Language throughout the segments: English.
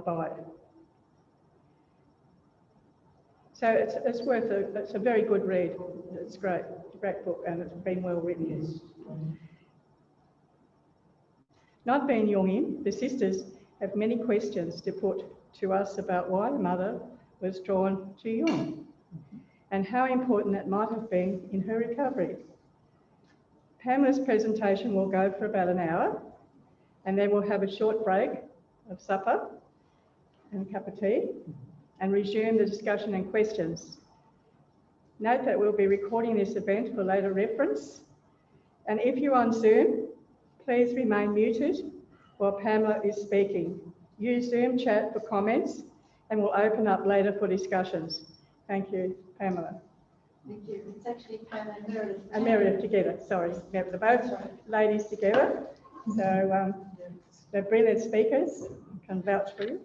by. So it's a very good read. It's great, great book, and it's been well written. Yes. Not being Jungian, the sisters have many questions to put to us about why Mother was drawn to Jung and how important that might have been in her recovery. Pamela's presentation will go for about an hour, and then we'll have a short break of supper and a cup of tea and resume the discussion and questions. Note that we'll be recording this event for later reference, and if you're on Zoom, please remain muted while Pamela is speaking. Use Zoom chat for comments, and we'll open up later for discussions. Thank you, Pamela. Thank you. It's actually Pamela and Meredith. And Meredith together, sorry. They're both ladies together. So they're brilliant speakers. I can vouch for you.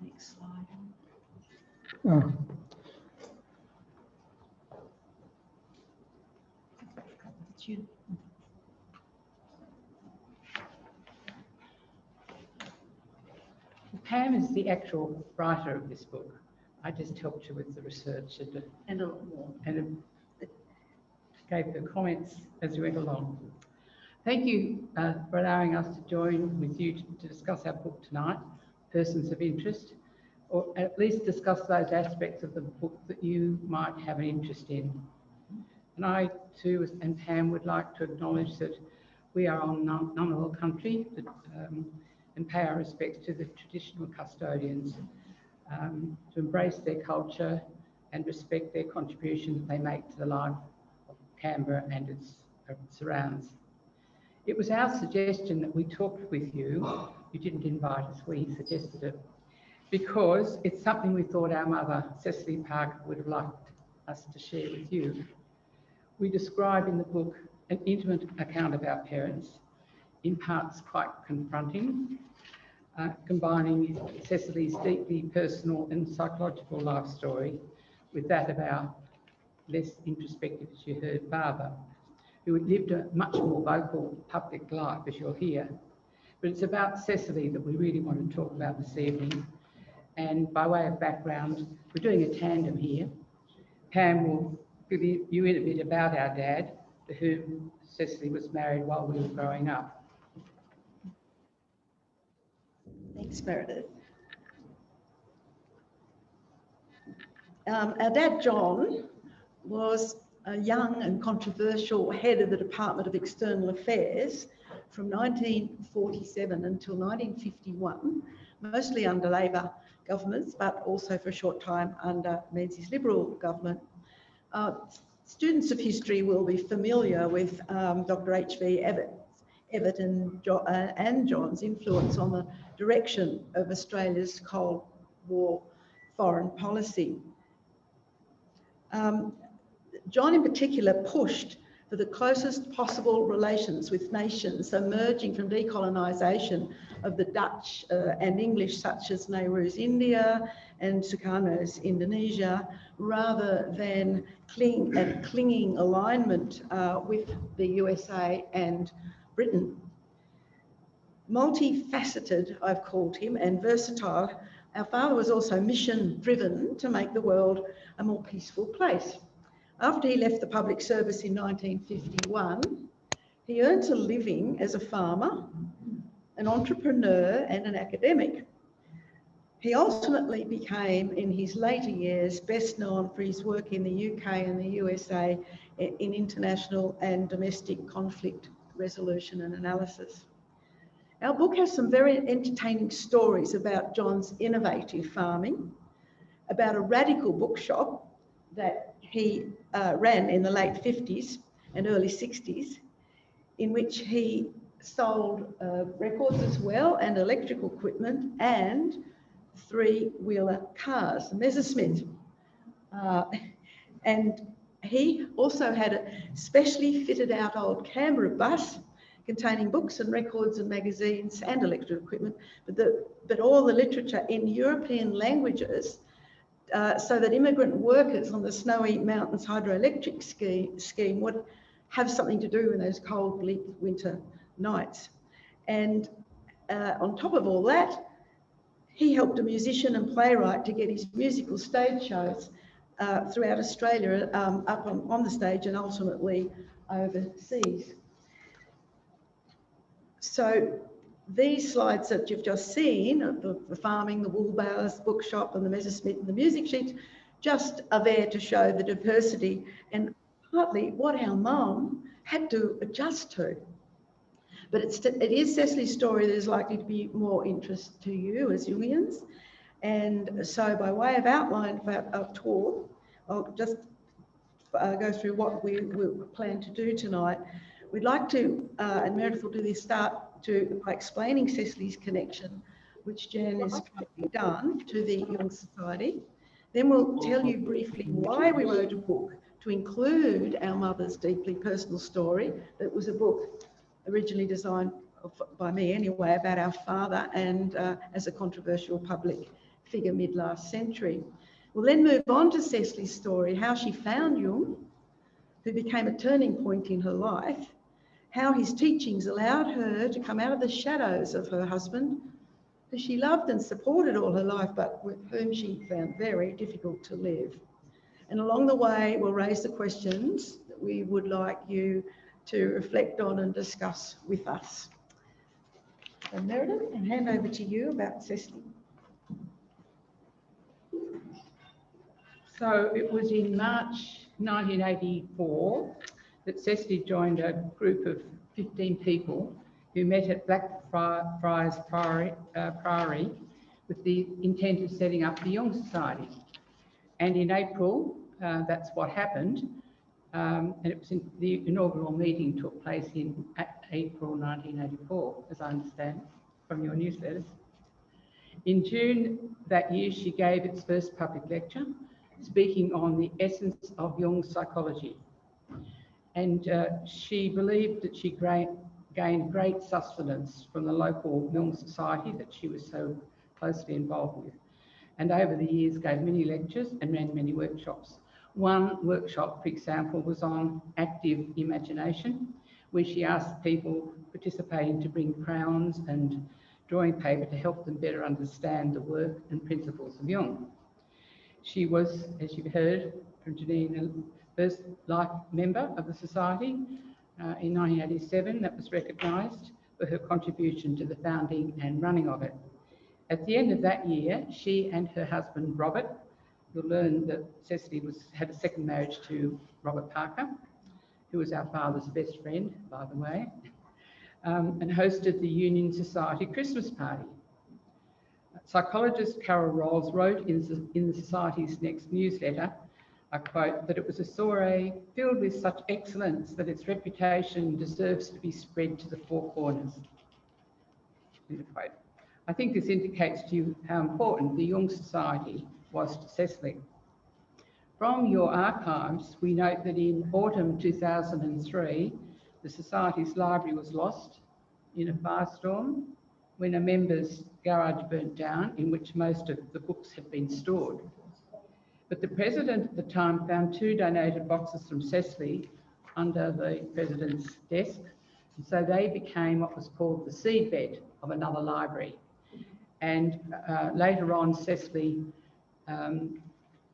Next slide. Oh. Pam is the actual writer of this book. I just helped her with the research And a lot more. and gave her comments as we went along. Thank you for allowing us to join with you to discuss our book tonight, Persons of Interest, or at least discuss those aspects of the book that you might have an interest in. And I too, and Pam, would like to acknowledge that we are on Ngunnawal country and pay our respects to the traditional custodians, to embrace their culture and respect their contribution that they make to the life of Canberra and its surrounds. It was our suggestion that we talked with you. You didn't invite us, we suggested it, because it's something we thought our mother, Cecily Parker, would have liked us to share with you. We describe in the book an intimate account of our parents, in parts quite confronting, combining Cecily's deeply personal and psychological life story with that of our less introspective, as you heard, father, who had lived a much more vocal public life, as you'll hear. But it's about Cecily that we really want to talk about this evening. And by way of background, we're doing a tandem here. Pam will fill you in a bit about our dad, to whom Cecily was married while we were growing up. Thanks, Meredith. Our dad, John, was a young and controversial head of the Department of External Affairs from 1947 until 1951, mostly under Labor governments, but also for a short time under Menzies Liberal government. Students of history will be familiar with Dr. H.V. Evatt and John's influence on the direction of Australia's Cold War foreign policy. John in particular pushed for the closest possible relations with nations emerging from decolonisation of the Dutch and English, such as Nehru's India and Sukarno's Indonesia, rather than clinging alignment with the USA and Britain. Multifaceted, I've called him, and versatile, our father was also mission-driven to make the world a more peaceful place. After he left the public service in 1951, he earned a living as a farmer, an entrepreneur, and an academic. He ultimately became, in his later years, best known for his work in the UK and the USA in international and domestic conflict resolution and analysis. Our book has some very entertaining stories about John's innovative farming, about a radical bookshop that he ran in the late 50s and early 60s, in which he sold records as well and electrical equipment and three-wheeler cars, Messerschmitt. And he also had a specially fitted out old Canberra bus containing books and records and magazines and electrical equipment, but all the literature in European languages, so that immigrant workers on the Snowy Mountains hydroelectric scheme would have something to do in those cold, bleak winter nights. And on top of all that, he helped a musician and playwright to get his musical stage shows throughout Australia, up on the stage and ultimately overseas. So these slides that you've just seen, of the farming, the wool bales, bookshop and the Messersmith and the music sheets, just are there to show the diversity and partly what our mum had to adjust to. But it is Cecily's story that is likely to be more interest to you as Jungians. And so by way of outline for our talk, I'll just go through what we plan to do tonight. We'd like to, and Meredith will do this, start by explaining Cecily's connection, which Jan has currently done, to the Jung Society. Then we'll tell you briefly why we wrote a book to include our mother's deeply personal story. That was a book originally designed by me anyway, about our father and as a controversial public figure mid-last century. We'll then move on to Cecily's story, how she found Jung, who became a turning point in her life, how his teachings allowed her to come out of the shadows of her husband, who she loved and supported all her life, but with whom she found very difficult to live. And along the way, we'll raise the questions that we would like you to reflect on and discuss with us. So Meredith, I'll hand over to you about Cecily. So it was in March 1984 that Cecily joined a group of 15 people who met at Blackfriars Priory with the intent of setting up the Jung Society. And in April, that's what happened. And it was the inaugural meeting took place in April 1984, as I understand from your newsletters. In June that year, she gave its first public lecture, speaking on the essence of Jung's psychology. And she believed that she gained great sustenance from the local Jung Society that she was so closely involved with. And over the years gave many lectures and ran many workshops. One workshop, for example, was on active imagination, where she asked people participating to bring crayons and drawing paper to help them better understand the work and principles of Jung. She was, as you've heard from Janine, the first life member of the Society in 1987 that was recognised for her contribution to the founding and running of it. At the end of that year, she and her husband, Robert, you'll learn that Cecily had a second marriage to Robert Parker, who was our father's best friend, by the way, and hosted the Jungian Society Christmas party. Psychologist Carol Rolls wrote in the Society's next newsletter, I quote, that it was a soiree filled with such excellence that its reputation deserves to be spread to the four corners. End of quote. I think this indicates to you how important the Jung Society was to Cecily. From your archives, we note that in autumn 2003, the Society's library was lost in a firestorm when a member's garage burnt down, in which most of the books had been stored. But the president at the time found 2 donated boxes from Cecily under the president's desk, and so they became what was called the seedbed of another library. And later on, Cecily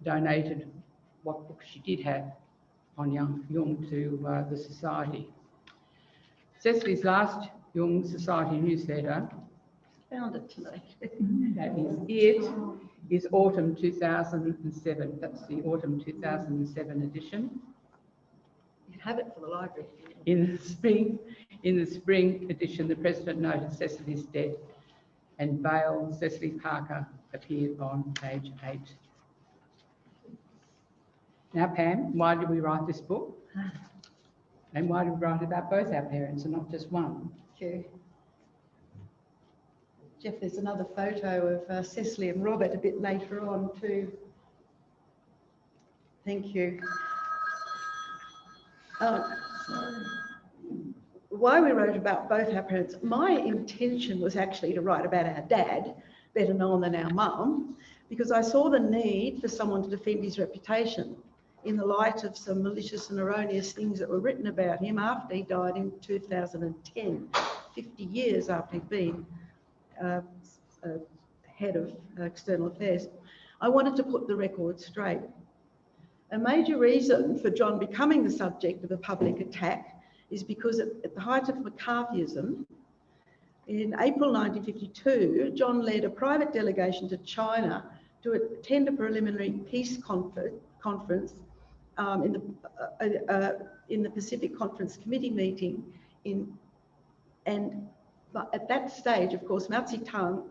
donated what books she did have on Jung to the Society. Cecily's last Jung Society newsletter, Found it today. that is autumn 2007. That's the autumn 2007 edition. You have it for the library. In the spring edition, the president noted Cecily's death, and Bale, Cecily Parker, appeared on page 8. Now, Pam, why did we write this book? And why did we write about both our parents and not just one? Thank you. Jeff, there's another photo of Cecily and Robert a bit later on too. Thank you. why we wrote about both our parents, my intention was actually to write about our dad, better known than our mum, because I saw the need for someone to defend his reputation in the light of some malicious and erroneous things that were written about him after he died in 2010, 50 years after he'd been head of external affairs. I wanted to put the record straight. A major reason for John becoming the subject of a public attack is because at the height of McCarthyism, in April 1952, John led a private delegation to China to attend a preliminary peace conference in the Pacific Conference Committee meeting but at that stage, of course, Mao Zedong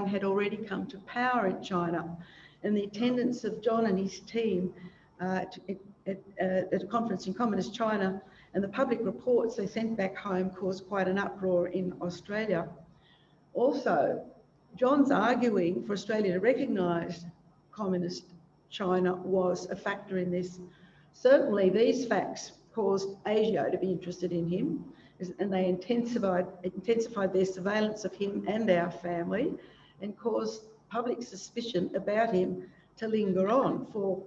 had already come to power in China, and the attendance of John and his team at a conference in Communist China and the public reports they sent back home caused quite an uproar in Australia. Also, John's arguing for Australia to recognise Communist China was a factor in this. Certainly, these facts caused ASIO to be interested in him, and they intensified their surveillance of him and our family and caused public suspicion about him to linger on for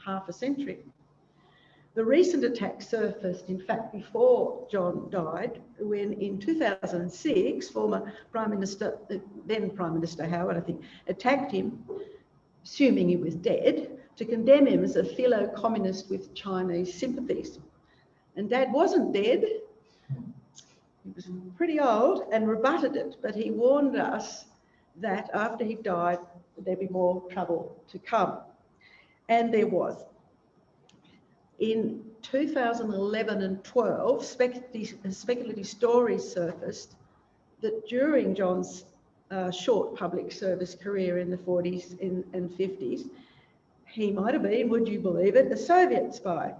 half a century. The recent attack surfaced, in fact, before John died, when in 2006, former Prime Minister, then Prime Minister Howard, I think, attacked him, assuming he was dead, to condemn him as a philo-communist with Chinese sympathies. And Dad wasn't dead. He was pretty old and rebutted it, but he warned us that after he died, there'd be more trouble to come. And there was. In 2011 and 12, speculative stories surfaced that during John's short public service career in the 40s and 50s, he might have been, would you believe it, a Soviet spy.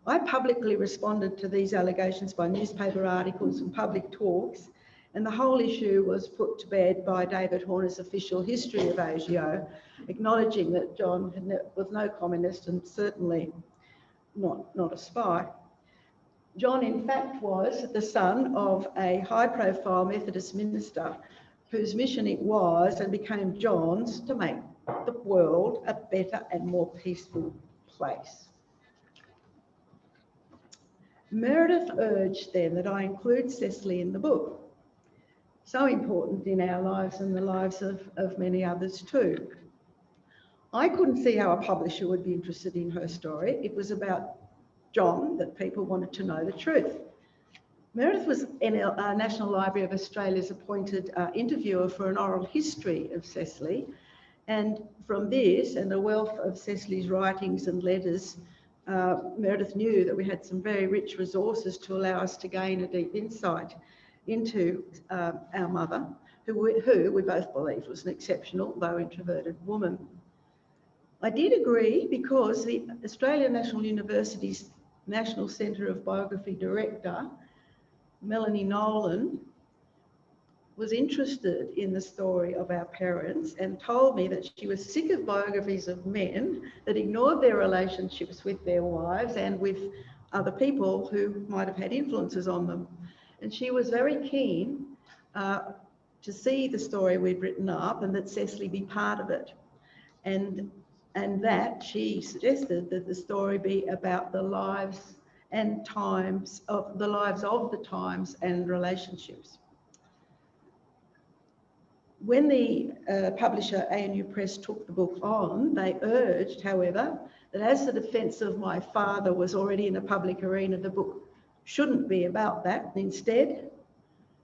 I publicly responded to these allegations by newspaper articles and public talks, and the whole issue was put to bed by David Horner's official history of ASIO, acknowledging that John was no communist and certainly not a spy. John, in fact, was the son of a high-profile Methodist minister whose mission it was and became John's to make the world a better and more peaceful place. Meredith urged then that I include Cecily in the book. So important in our lives and the lives of many others too. I couldn't see how a publisher would be interested in her story. It was about John that people wanted to know the truth. Meredith was National Library of Australia's appointed interviewer for an oral history of Cecily. And from this and a wealth of Cecily's writings and letters, Meredith knew that we had some very rich resources to allow us to gain a deep insight into our mother, who we both believed was an exceptional, though introverted woman. I did agree because the Australian National University's National Centre of Biography Director, Melanie Nolan, was interested in the story of our parents and told me that she was sick of biographies of men that ignored their relationships with their wives and with other people who might have had influences on them. And she was very keen to see the story we'd written up and that Cecily be part of it. And that she suggested that the story be about the lives and times of the times and relationships. When the publisher ANU Press took the book on, they urged, however, that as the defence of my father was already in the public arena, the book shouldn't be about that. Instead,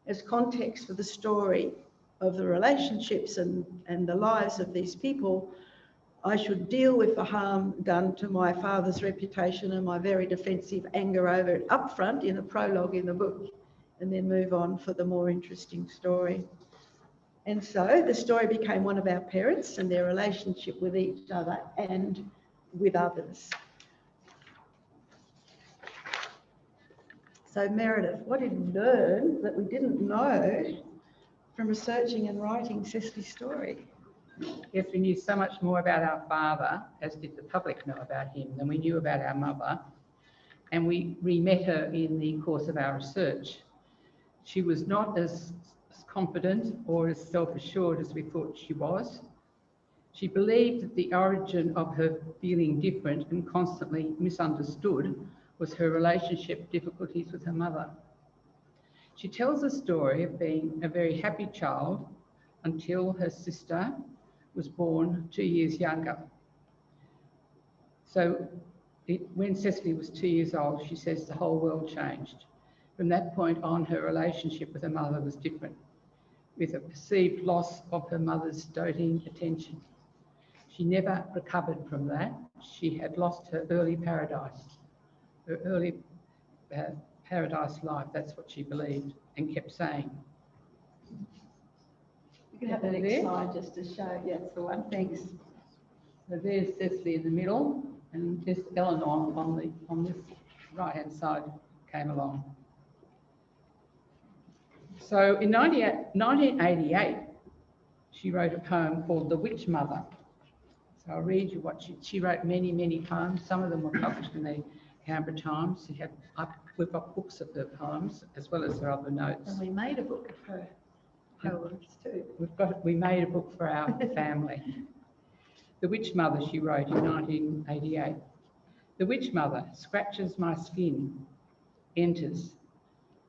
as context for the story of the relationships and the lives of these people, I should deal with the harm done to my father's reputation and my very defensive anger over it up front in a prologue in the book, and then move on for the more interesting story. And so the story became one of our parents and their relationship with each other and with others. So Meredith, what did we learn that we didn't know from researching and writing Cecily's story? Yes, we knew so much more about our father, as did the public know about him, than we knew about our mother. and we re-met her in the course of our research. She was not as confident or as self-assured as we thought she was. She believed that the origin of her feeling different and constantly misunderstood was her relationship difficulties with her mother. She tells a story of being a very happy child until her sister was born 2 years younger. So when Cecily was 2 years old, she says the whole world changed. From that point on, her relationship with her mother was different, with a perceived loss of her mother's doting attention. She never recovered from that. She had lost her early paradise life, that's what she believed and kept saying. You can have the next slide just to show. Yeah, that's the one. Thanks. So there's Cecily in the middle, and just Eleanor on this right-hand side came along. So in 1988, she wrote a poem called The Witch Mother. So I'll read you what she wrote many, many poems. Some of them were published in the Canberra Times. We've got books of her poems as well as her other notes. And we made a book of her poems too. We made a book for our family. The Witch Mother, she wrote in 1988. The Witch Mother scratches my skin, enters,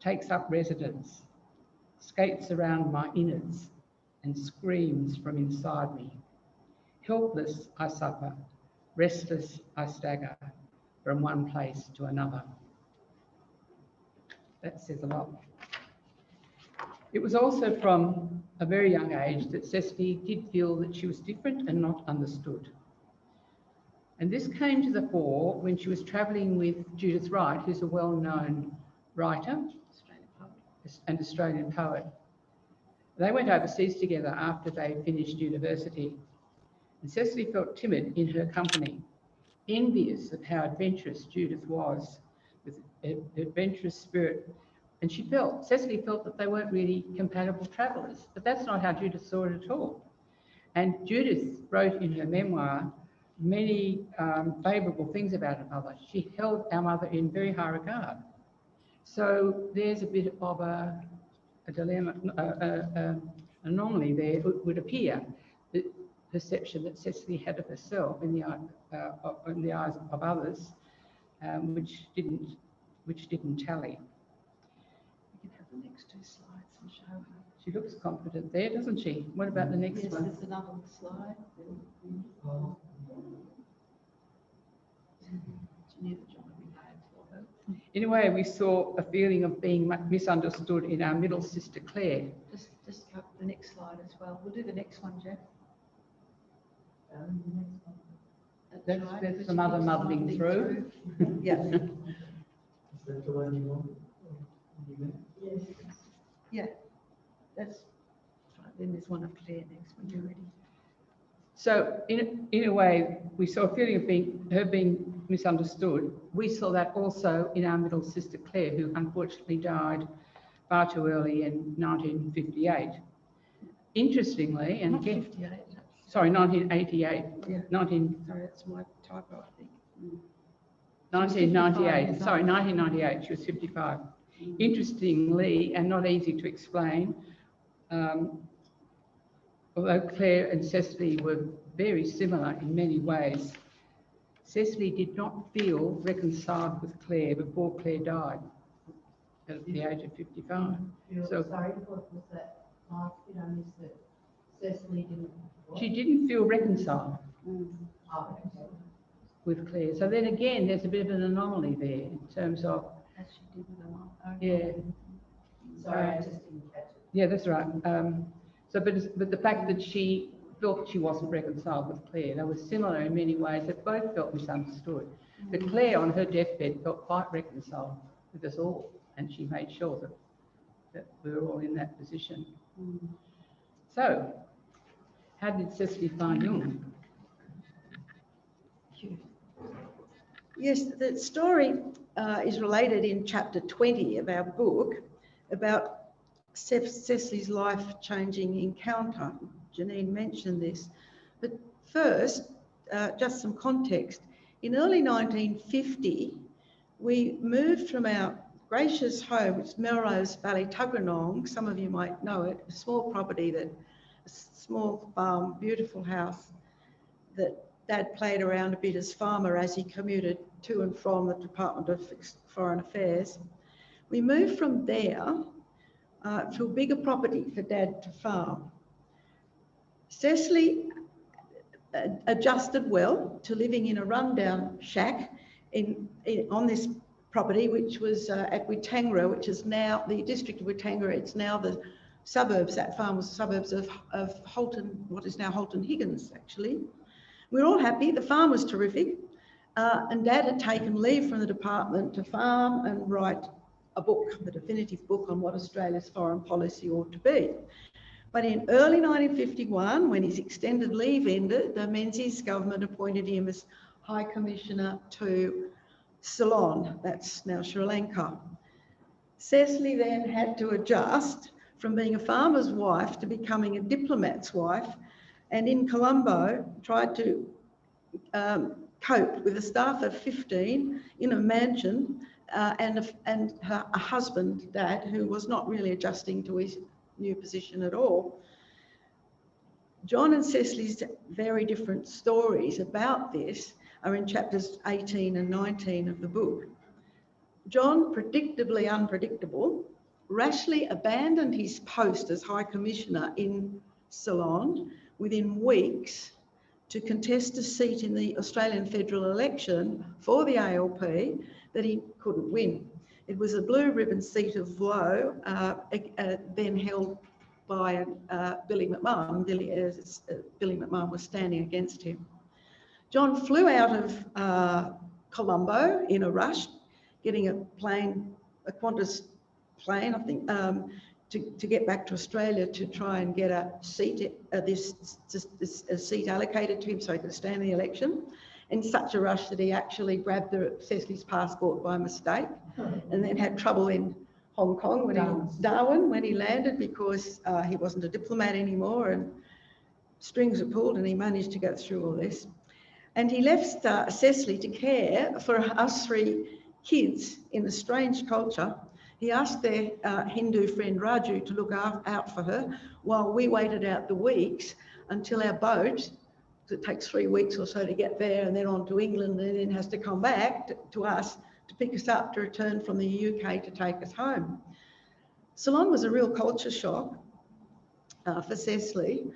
takes up residence, skates around my innards and screams from inside me. Helpless I suffer, restless I stagger from one place to another. That says a lot. It was also from a very young age that Cecily did feel that she was different and not understood. And this came to the fore when she was travelling with Judith Wright, who's a well-known writer and Australian poet. They went overseas together after they finished university, and Cecily felt timid in her company, envious of how adventurous Judith was, with an adventurous spirit. And Cecily felt that they weren't really compatible travellers, but that's not how Judith saw it at all. And Judith wrote in her memoir many favourable things about her mother. She held our mother in very high regard. So there's a bit of a dilemma, anomaly there, it would appear, the perception that Cecily had of herself in the eyes of others, which didn't tally. We can have the next two slides and show her. She looks confident there, doesn't she? What about the next one? Yes, there's another slide. In a way, we saw a feeling of being misunderstood in our middle sister Claire. Just go the next slide as well. We'll do the next one, Jeff. That's the mother muddling through. Yeah. Is that the one you want? Yes. Yeah. That's right. Then there's one of Claire next when you're ready. So in a way, we saw a feeling of her being misunderstood. We saw that also in our middle sister Claire, who unfortunately died far too early in 1958. Interestingly, and Not 58. sorry, 1988. Yeah. Sorry, that's my typo, I think. 1998. Sorry, 1998. She was 55. Interestingly, and not easy to explain, although Claire and Cecily were very similar in many ways, Cecily did not feel reconciled with Claire before Claire died at the age of 55. So sorry, what was that last bit I missed that Cecily didn't? she didn't feel reconciled Oh, okay. with Claire. So then again, there's a bit of an anomaly there in terms of, As she did with her mum. yeah. Sorry, I just didn't catch it. Yeah, that's right. But the fact that she felt she wasn't reconciled with Claire, they were similar in many ways. They both felt misunderstood. But Claire, on her deathbed, felt quite reconciled with us all, and she made sure that we were all in that position. So, how did Cecily find Jung? Yes, the story is related in chapter 20 of our book about Cecily's life-changing encounter. Janine mentioned this. But first, just some context. In early 1950, we moved from our gracious home, which is Melrose Valley, Tuggeranong. Some of you might know it, a small property, a small farm, beautiful house that Dad played around a bit as farmer as he commuted to and from the Department of Foreign Affairs. We moved from there to a bigger property for Dad to farm. Cecily adjusted well to living in a rundown shack on this property, which was at Witangara, which is now the district of Witangara. It's now the suburbs, that farm was the suburbs of Holton, what is now Holton Higgins, actually. We were all happy, the farm was terrific, and Dad had taken leave from the department to farm and write a book, the definitive book on what Australia's foreign policy ought to be. But in early 1951, when his extended leave ended, the Menzies government appointed him as High Commissioner to Ceylon, that's now Sri Lanka. Cecily then had to adjust from being a farmer's wife to becoming a diplomat's wife, and in Colombo tried to cope with a staff of 15 in a mansion and a husband, Dad, who was not really adjusting to his new position at all. John and Cecily's very different stories about this are in chapters 18 and 19 of the book. John, predictably unpredictable, rashly abandoned his post as High Commissioner in Ceylon within weeks to contest a seat in the Australian federal election for the ALP that he couldn't win. It was a blue ribbon seat of Low, then held by Billy McMahon. Billy McMahon was standing against him. John flew out of Colombo in a rush, getting a Qantas plane, I think, to get back to Australia to try and get a seat, a seat allocated to him so he could stand the election. In such a rush that he actually grabbed Cecily's passport by mistake, and then had trouble in Hong Kong, Darwin, when he landed, because he wasn't a diplomat anymore, and strings were pulled, and he managed to go through all this. And he left Cecily to care for us 3 kids in a strange culture. He asked their Hindu friend Raju to look out for her while we waited out the weeks until our boat, it takes 3 weeks or so to get there, and then on to England, and then has to come back to us to pick us up to return from the UK to take us home. Ceylon was a real culture shock for Cecily.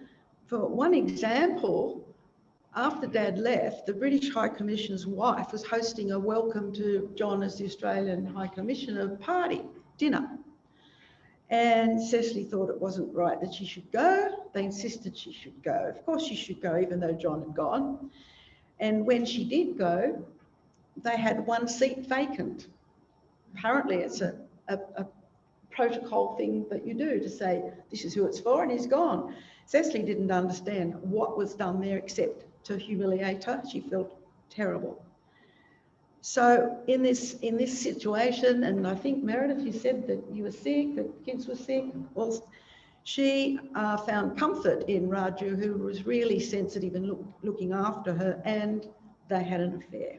For one example, after Dad left, the British High Commissioner's wife was hosting a welcome to John as the Australian High Commissioner party, dinner. And Cecily thought it wasn't right that she should go. They insisted she should go. Of course she should go, even though John had gone. And when she did go, they had 1 seat vacant. Apparently it's a protocol thing that you do to say, this is who it's for, and he's gone. Cecily didn't understand what was done there except to humiliate her. She felt terrible. So in this situation, and I think, Meredith, you said that you were sick, that kids were sick. Well, she found comfort in Raju, who was really sensitive and looking after her, and they had an affair,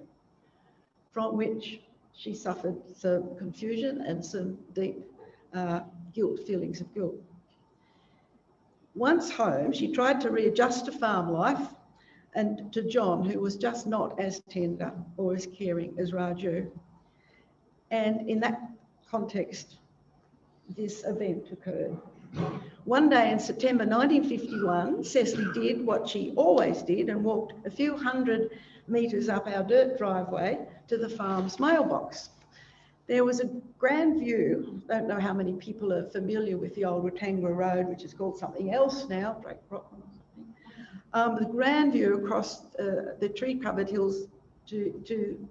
from which she suffered some confusion and some deep feelings of guilt. Once home, she tried to readjust to farm life and to John, who was just not as tender or as caring as Raju. And in that context, this event occurred. One day in September 1951, Cecily did what she always did and walked a few hundred metres up our dirt driveway to the farm's mailbox. There was a grand view. I don't know how many people are familiar with the old Witangara Road, which is called something else now, Drake Rock or something. The grand view across the tree-covered hills to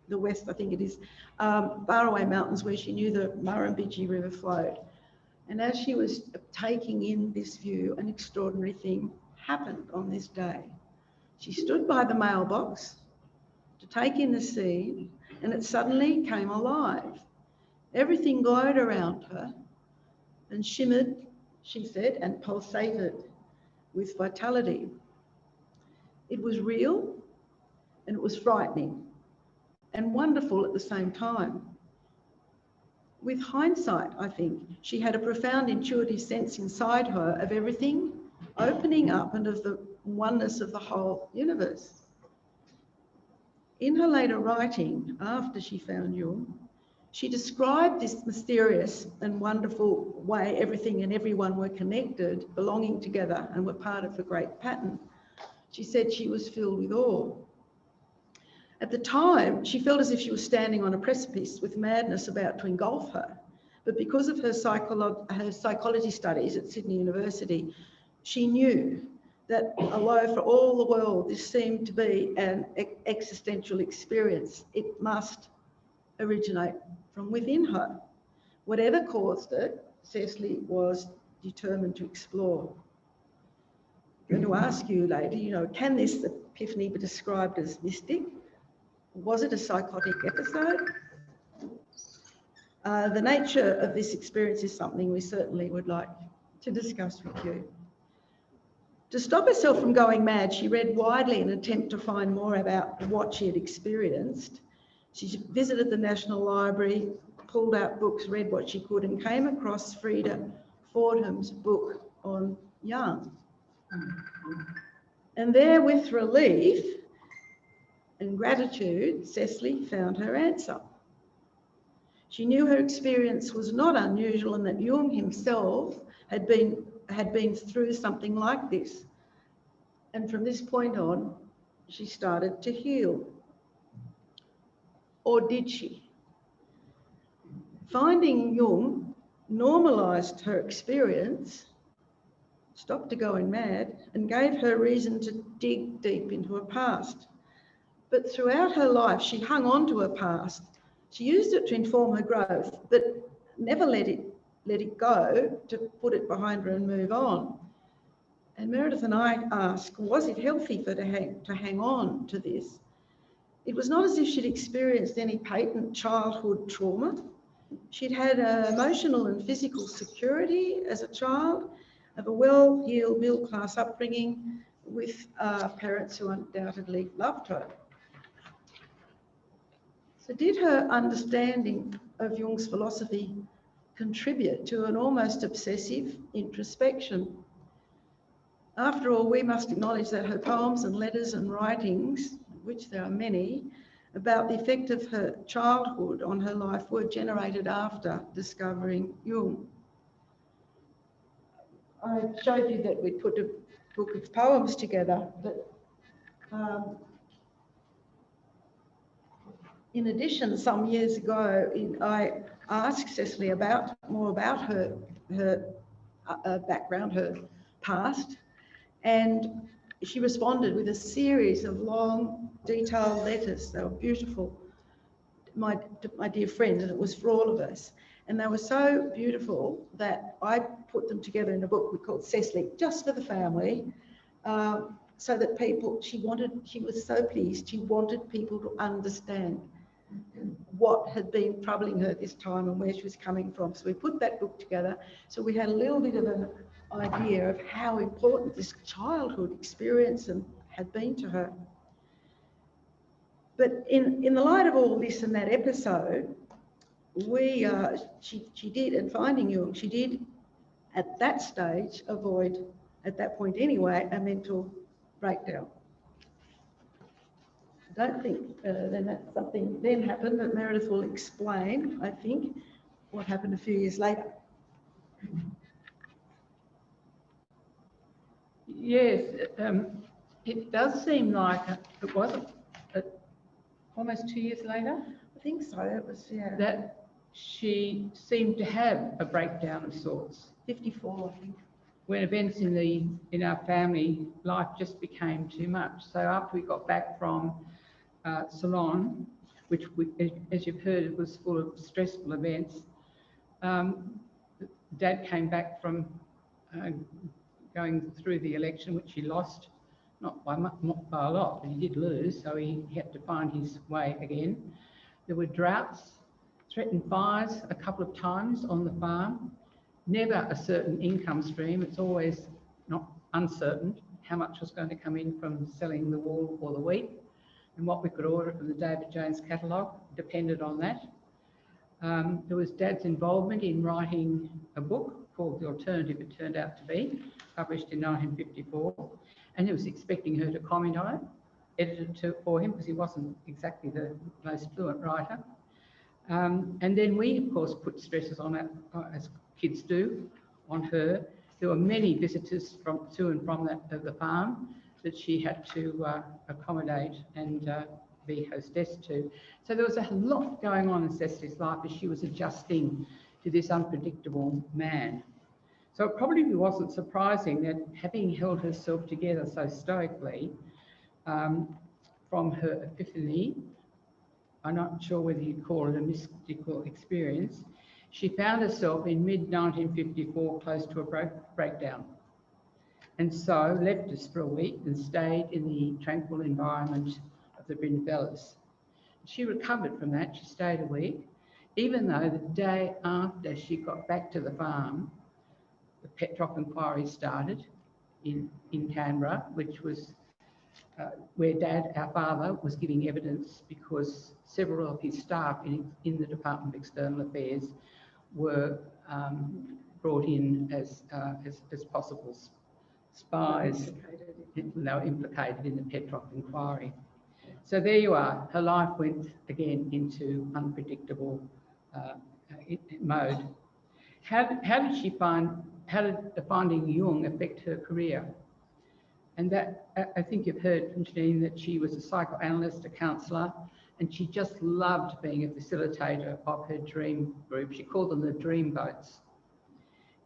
the west, I think it is, Faraway Mountains, where she knew the Murrumbidgee River flowed. And as she was taking in this view, an extraordinary thing happened on this day. She stood by the mailbox to take in the scene, and it suddenly came alive. Everything glowed around her and shimmered, she said, and pulsated with vitality. It was real and it was frightening. and wonderful at the same time. With hindsight, I think, she had a profound intuitive sense inside her of everything opening up and of the oneness of the whole universe. In her later writing, after she found Jung, she described this mysterious and wonderful way everything and everyone were connected, belonging together, and were part of a great pattern. She said she was filled with awe. At the time, she felt as if she was standing on a precipice with madness about to engulf her. But because of her psychology studies at Sydney University, she knew that although for all the world this seemed to be an existential experience, it must originate from within her. Whatever caused it, Cecily was determined to explore. I'm going to ask you later, can this epiphany be described as mystic? Was it a psychotic episode? The nature of this experience is something we certainly would like to discuss with you. To stop herself from going mad, she read widely in an attempt to find more about what she had experienced. She visited the National Library, pulled out books, read what she could, and came across Frida Fordham's book on Jung. And there, with relief and gratitude, Cecily found her answer. She knew her experience was not unusual and that Jung himself had been through something like this. And from this point on, she started to heal. Or did she? Finding Jung normalised her experience, stopped her going mad, and gave her reason to dig deep into her past. But throughout her life, she hung on to her past. She used it to inform her growth, but never let it go, to put it behind her and move on. And Meredith and I asked, was it healthy for her to hang on to this? It was not as if she'd experienced any patent childhood trauma. She'd had emotional and physical security as a child, of a well-heeled middle-class upbringing with parents who undoubtedly loved her. So did her understanding of Jung's philosophy contribute to an almost obsessive introspection? After all, we must acknowledge that her poems and letters and writings, which there are many, about the effect of her childhood on her life were generated after discovering Jung. I showed you that we put a book of poems together, but in addition, some years ago, I asked Cecily more about her background, her past, and she responded with a series of long, detailed letters. They were beautiful, my dear friend, and it was for all of us. And they were so beautiful that I put them together in a book we called Cecily, just for the family, so that she was so pleased, she wanted people to understand what had been troubling her this time and where she was coming from. So we put that book together. So we had a little bit of an idea of how important this childhood experience had been to her. But in the light of all this and that episode, she did, and finding Jung, she did at that stage avoid, at that point anyway, a mental breakdown. I don't think then that something then happened, but Meredith will explain, I think, what happened a few years later. Yes, it does seem like it was almost 2 years later. I think so, it was, yeah. That she seemed to have a breakdown of sorts. 54, I think. When events in our family life just became too much. So after we got back from Ceylon, which as you've heard, it was full of stressful events, Dad came back from going through the election, which he lost, not by a lot, but he did lose, so he had to find his way again. There were droughts, threatened fires a couple of times on the farm. Never a certain income stream. It's always not uncertain how much was going to come in from selling the wool or the wheat. and what we could order from the David Jones catalogue depended on that. There was Dad's involvement in writing a book called The Alternative, it turned out to be, published in 1954, and he was expecting her to comment on it, edited it for him because he wasn't exactly the most fluent writer. And then we, of course, put stresses on it, as kids do, on her. There were many visitors to and from the farm that she had to accommodate and be hostess to. So there was a lot going on in Cecily's life as she was adjusting to this unpredictable man. So it probably wasn't surprising that, having held herself together so stoically from her epiphany, I'm not sure whether you'd call it a mystical experience, she found herself in mid-1954 close to a breakdown, and so left us for a week and stayed in the tranquil environment of the Bryn Fellas. She recovered from that. She stayed a week, even though the day after she got back to the farm, the pet drop inquiry started in Canberra, which was where Dad, our father, was giving evidence because several of his staff in the Department of External Affairs were brought in as possible spies. They were implicated in the pet drop inquiry. So there you are. Her life went again into unpredictable mode. How did finding Jung affect her career? And that, I think you've heard from Janine that she was a psychoanalyst, a counsellor, and she just loved being a facilitator of her dream group. She called them the dream boats.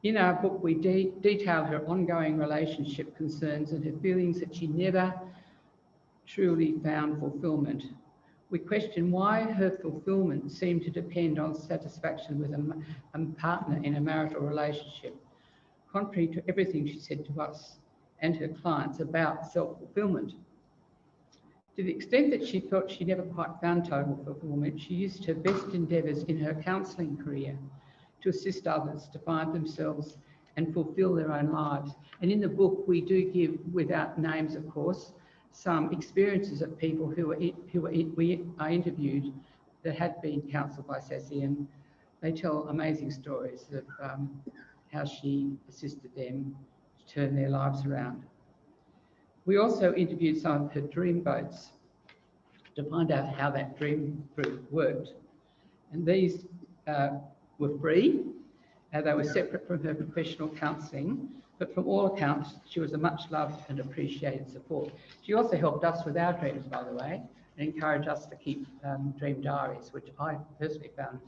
In our book, we detail her ongoing relationship concerns and her feelings that she never truly found fulfilment. We question why her fulfilment seemed to depend on satisfaction with a partner in a marital relationship, contrary to everything she said to us and her clients about self-fulfilment. To the extent that she felt she never quite found total fulfilment, she used her best endeavours in her counselling career to assist others to find themselves and fulfil their own lives. And in the book, we do give, without names of course, some experiences of people who I interviewed that had been counselled by Cecily, and they tell amazing stories of how she assisted them to turn their lives around. We also interviewed some of her dream boats to find out how that dream group worked. And these were free. They were separate from her professional counselling, but from all accounts, she was a much loved and appreciated support. She also helped us with our dreams, by the way, and encouraged us to keep dream diaries, which I personally found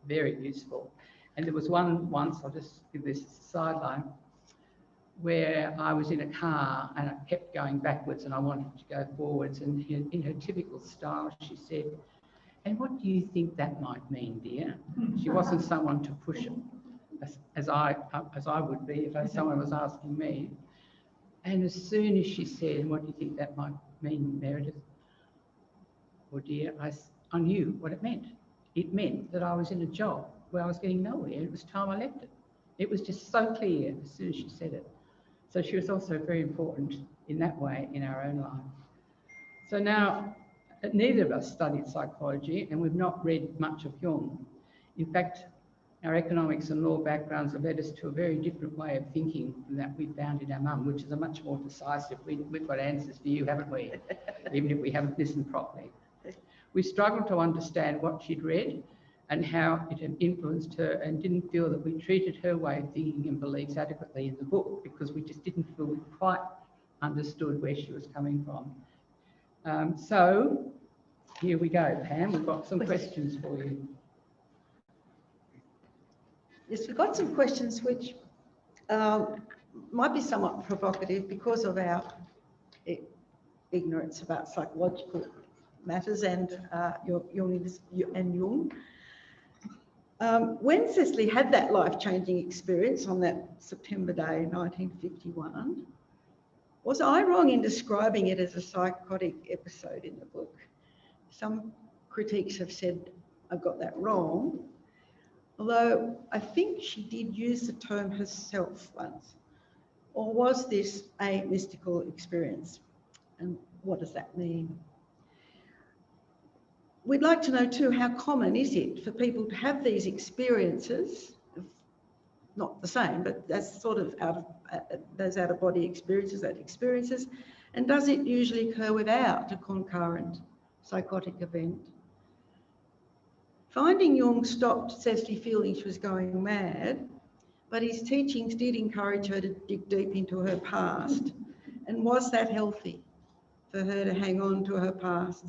very useful. And there was one once, I'll just give this as a sideline, where I was in a car and I kept going backwards and I wanted to go forwards, and in her typical style, she said, "And what do you think that might mean, dear?" She wasn't someone to push it, as I would be if someone was asking me. And as soon as she said, "And what do you think that might mean, Meredith?" "Well, dear," I knew what it meant. It meant that I was in a job where I was getting nowhere, and it was time I left it. It was just so clear as soon as she said it. So she was also very important in that way in our own life. So now, neither of us studied psychology, and we've not read much of Jung. In fact, our economics and law backgrounds have led us to a very different way of thinking than that we found in our mum, which is a much more decisive, we've got answers for you, haven't we? Even if we haven't listened properly. We struggled to understand what she'd read and how it had influenced her, and didn't feel that we treated her way of thinking and beliefs adequately in the book, because we just didn't feel we quite understood where she was coming from. So here we go, Pam, we've got some questions for you. Yes, we've got some questions which might be somewhat provocative because of our ignorance about psychological matters and Jung. When Cecily had that life-changing experience on that September day, 1951, was I wrong in describing it as a psychotic episode in the book? Some critiques have said I got that wrong, although I think she did use the term herself once. Or was this a mystical experience? And what does that mean? we'd like to know too, how common is it for people to have these experiences, not the same, but that's sort of those out-of-body experiences, and does it usually occur without a concurrent psychotic event? Finding Jung stopped Cecily feeling she was going mad, but his teachings did encourage her to dig deep into her past. And was that healthy for her to hang on to her past?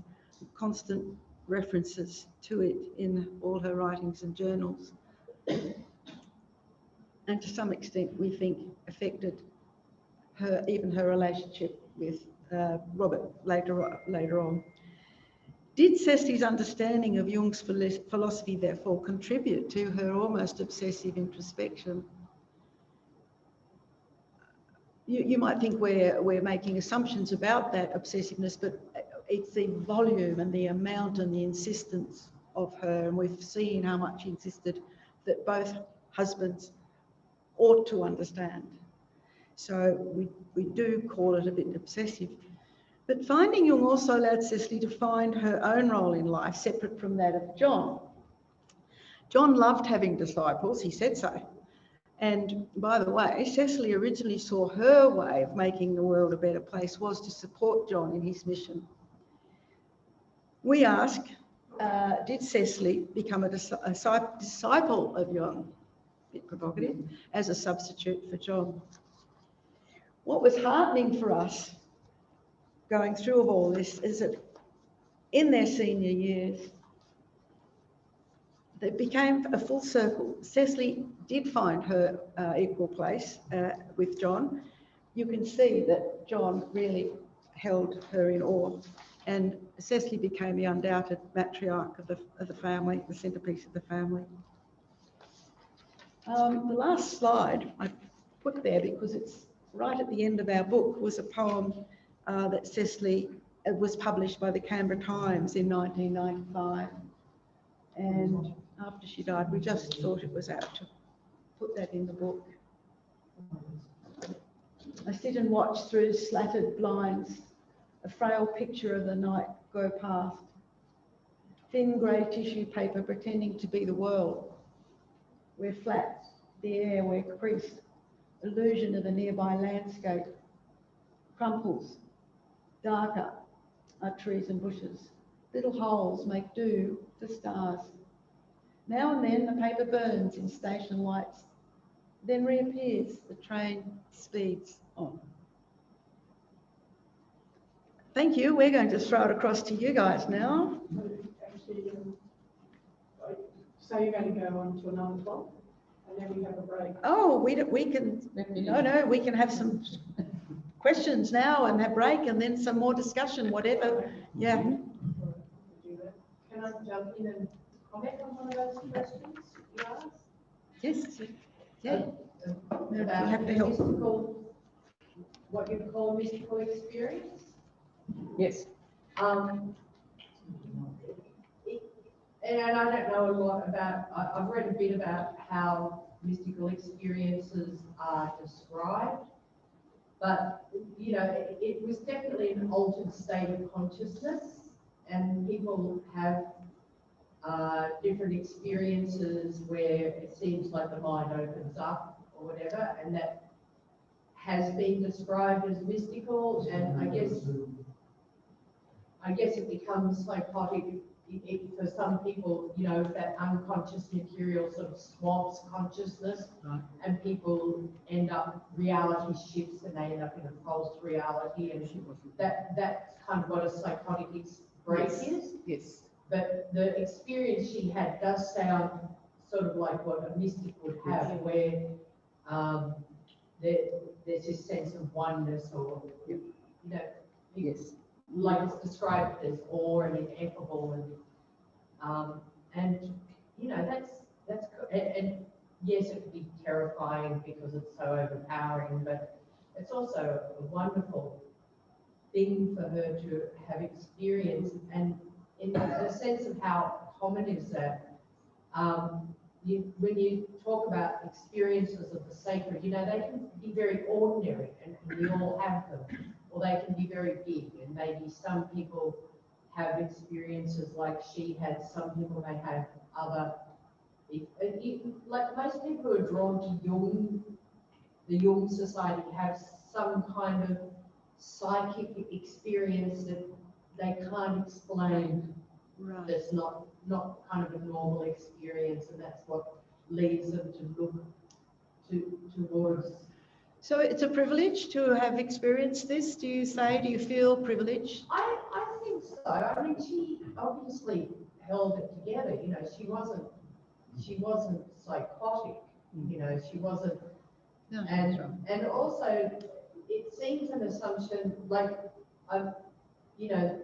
Constant references to it in all her writings and journals. And to some extent, we think, affected her, even her relationship with Robert later on. Did Cecily's understanding of Jung's philosophy, therefore, contribute to her almost obsessive introspection? You might think we're making assumptions about that obsessiveness, but it's the volume and the amount and the insistence of her, and we've seen how much she insisted that both husbands ought to understand. So we do call it a bit obsessive. But finding Jung also allowed Cecily to find her own role in life separate from that of John. John loved having disciples, he said so. And by the way, Cecily originally saw her way of making the world a better place was to support John in his mission. We ask, did Cecily become a disciple of Jung, a bit provocative, as a substitute for John? What was heartening for us going through of all this is that in their senior years, it became a full circle. Cecily did find her equal place with John. You can see that John really held her in awe, and Cecily became the undoubted matriarch of the family, the centrepiece of the family. The last slide I put there because it's right at the end of our book was a poem that Cecily was published by the Canberra Times in 1995. And after she died, we just thought it was apt to put that in the book. I sit and watch through slatted blinds, a frail picture of the night go past. Thin grey tissue paper pretending to be the world. We're flat, the air we're creased, illusion of the nearby landscape. Crumples, darker are trees and bushes. Little holes make do for stars. Now and then the paper burns in station lights, then reappears, the train speeds on. Thank you. We're going to throw it across to you guys now. So you're going to go on to another block, and then we have a break. Oh, we can, no, we can have some questions now and have break and then some more discussion, whatever. Yeah. Can I jump in and comment on one of those questions you asked? Yes. Yeah. About have to help. mystical, what you call mystical experience. Yes. And I don't know a lot about, I've read a bit about how mystical experiences are described, but, you know, it was definitely an altered state of consciousness, and people have different experiences where it seems like the mind opens up or whatever, and that has been described as mystical, and I guess it becomes psychotic for some people, you know, that unconscious material sort of swamps consciousness, Right. and people end up, reality shifts and they end up in a false reality, and that's kind of what a psychotic break is. Yes. But the experience she had does sound sort of like what a mystic would have, where there's this sense of oneness, or, you know, Yes. like it's described as awe and ineffable, and you know, that's and yes, it can be terrifying because it's so overpowering, but it's also a wonderful thing for her to have experienced, and in the sense of how common is that. When you talk about experiences of the sacred, you know, they can be very ordinary, and we all have them, or they can be very big, and maybe some people have experiences like she had. Some people may have other, like most people who are drawn to Jung, the Jung Society, have some kind of psychic experience that they can't explain. Right. That's not kind of a normal experience, and that's what leads them to look towards. So it's a privilege to have experienced this, do you say? Do you feel privileged? I think so. I mean, she obviously held it together. You know, she wasn't psychotic. You know, she wasn't. No, And also, it seems an assumption, like, you know,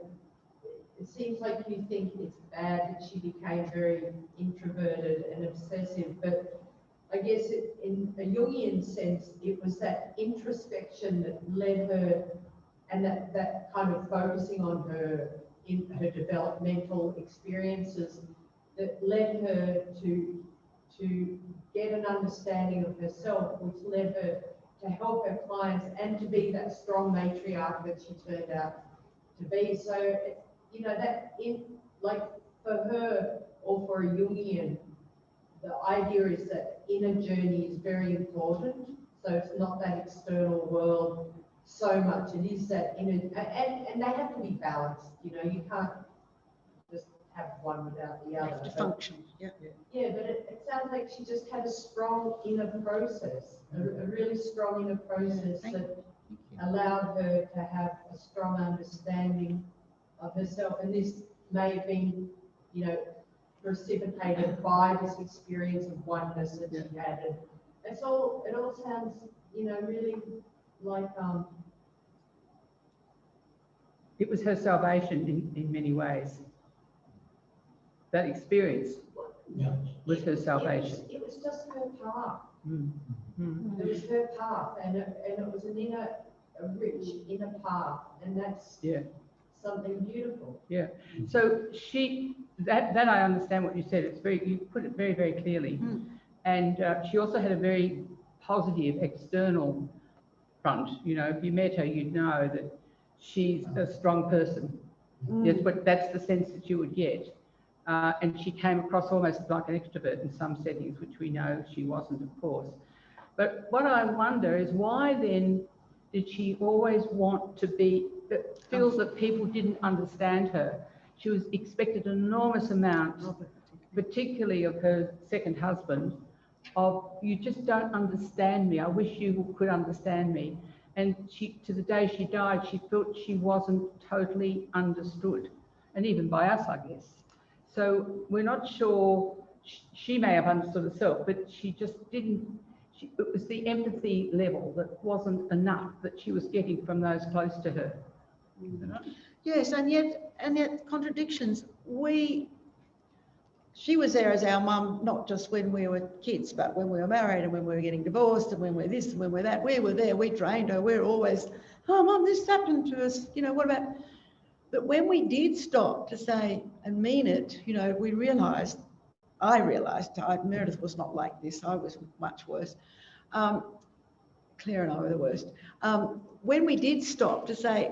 it seems like you think it's bad that she became very introverted and obsessive, but I guess in a Jungian sense, it was that introspection that led her, and that kind of focusing on her developmental experiences that led her to get an understanding of herself, which led her to help her clients and to be that strong matriarch that she turned out to be. So, you know, that like for her or for a Jungian, the idea is that inner journey is very important. So it's not that external world so much. It is that inner, and they have to be balanced. You know, you can't just have one without the other. have to function. Yeah. Yeah, but it sounds like she just had a strong inner process, a really strong inner process that allowed her to have a strong understanding of herself. And this may have been, you know, precipitated by this experience of oneness that she had. And it all sounds, you know, really like It was her salvation in many ways. That experience was her salvation. It was just her path. Mm. Mm. It was her path, and it was a rich inner path, and that's something beautiful. Yeah. So that I understand what you said. You put it very, very clearly. Mm. And she also had a very positive external front. You know, if you met her, you'd know that she's a strong person. Mm. Yes, but that's the sense that you would get. And she came across almost like an extrovert in some settings, which we know she wasn't, of course. But what I wonder is why then did she always want to be, feels that people didn't understand her? She was expected an enormous amount, particularly of her second husband, of you just don't understand me. I wish you could understand me. And to the day she died, she felt she wasn't totally understood, and even by us, I guess. So we're not sure, she may have understood herself, but she just didn't, it was the empathy level that wasn't enough that she was getting from those close to her. Yes, and yet contradictions. She was there as our mum, not just when we were kids, but when we were married and when we were getting divorced and when we're this and when we're that. We were there, we trained her, we're always, oh, Mum, this happened to us, you know, what about... But when we did stop to say and mean it, you know, we realised, Meredith was not like this, I was much worse. Claire and I were the worst. When we did stop to say,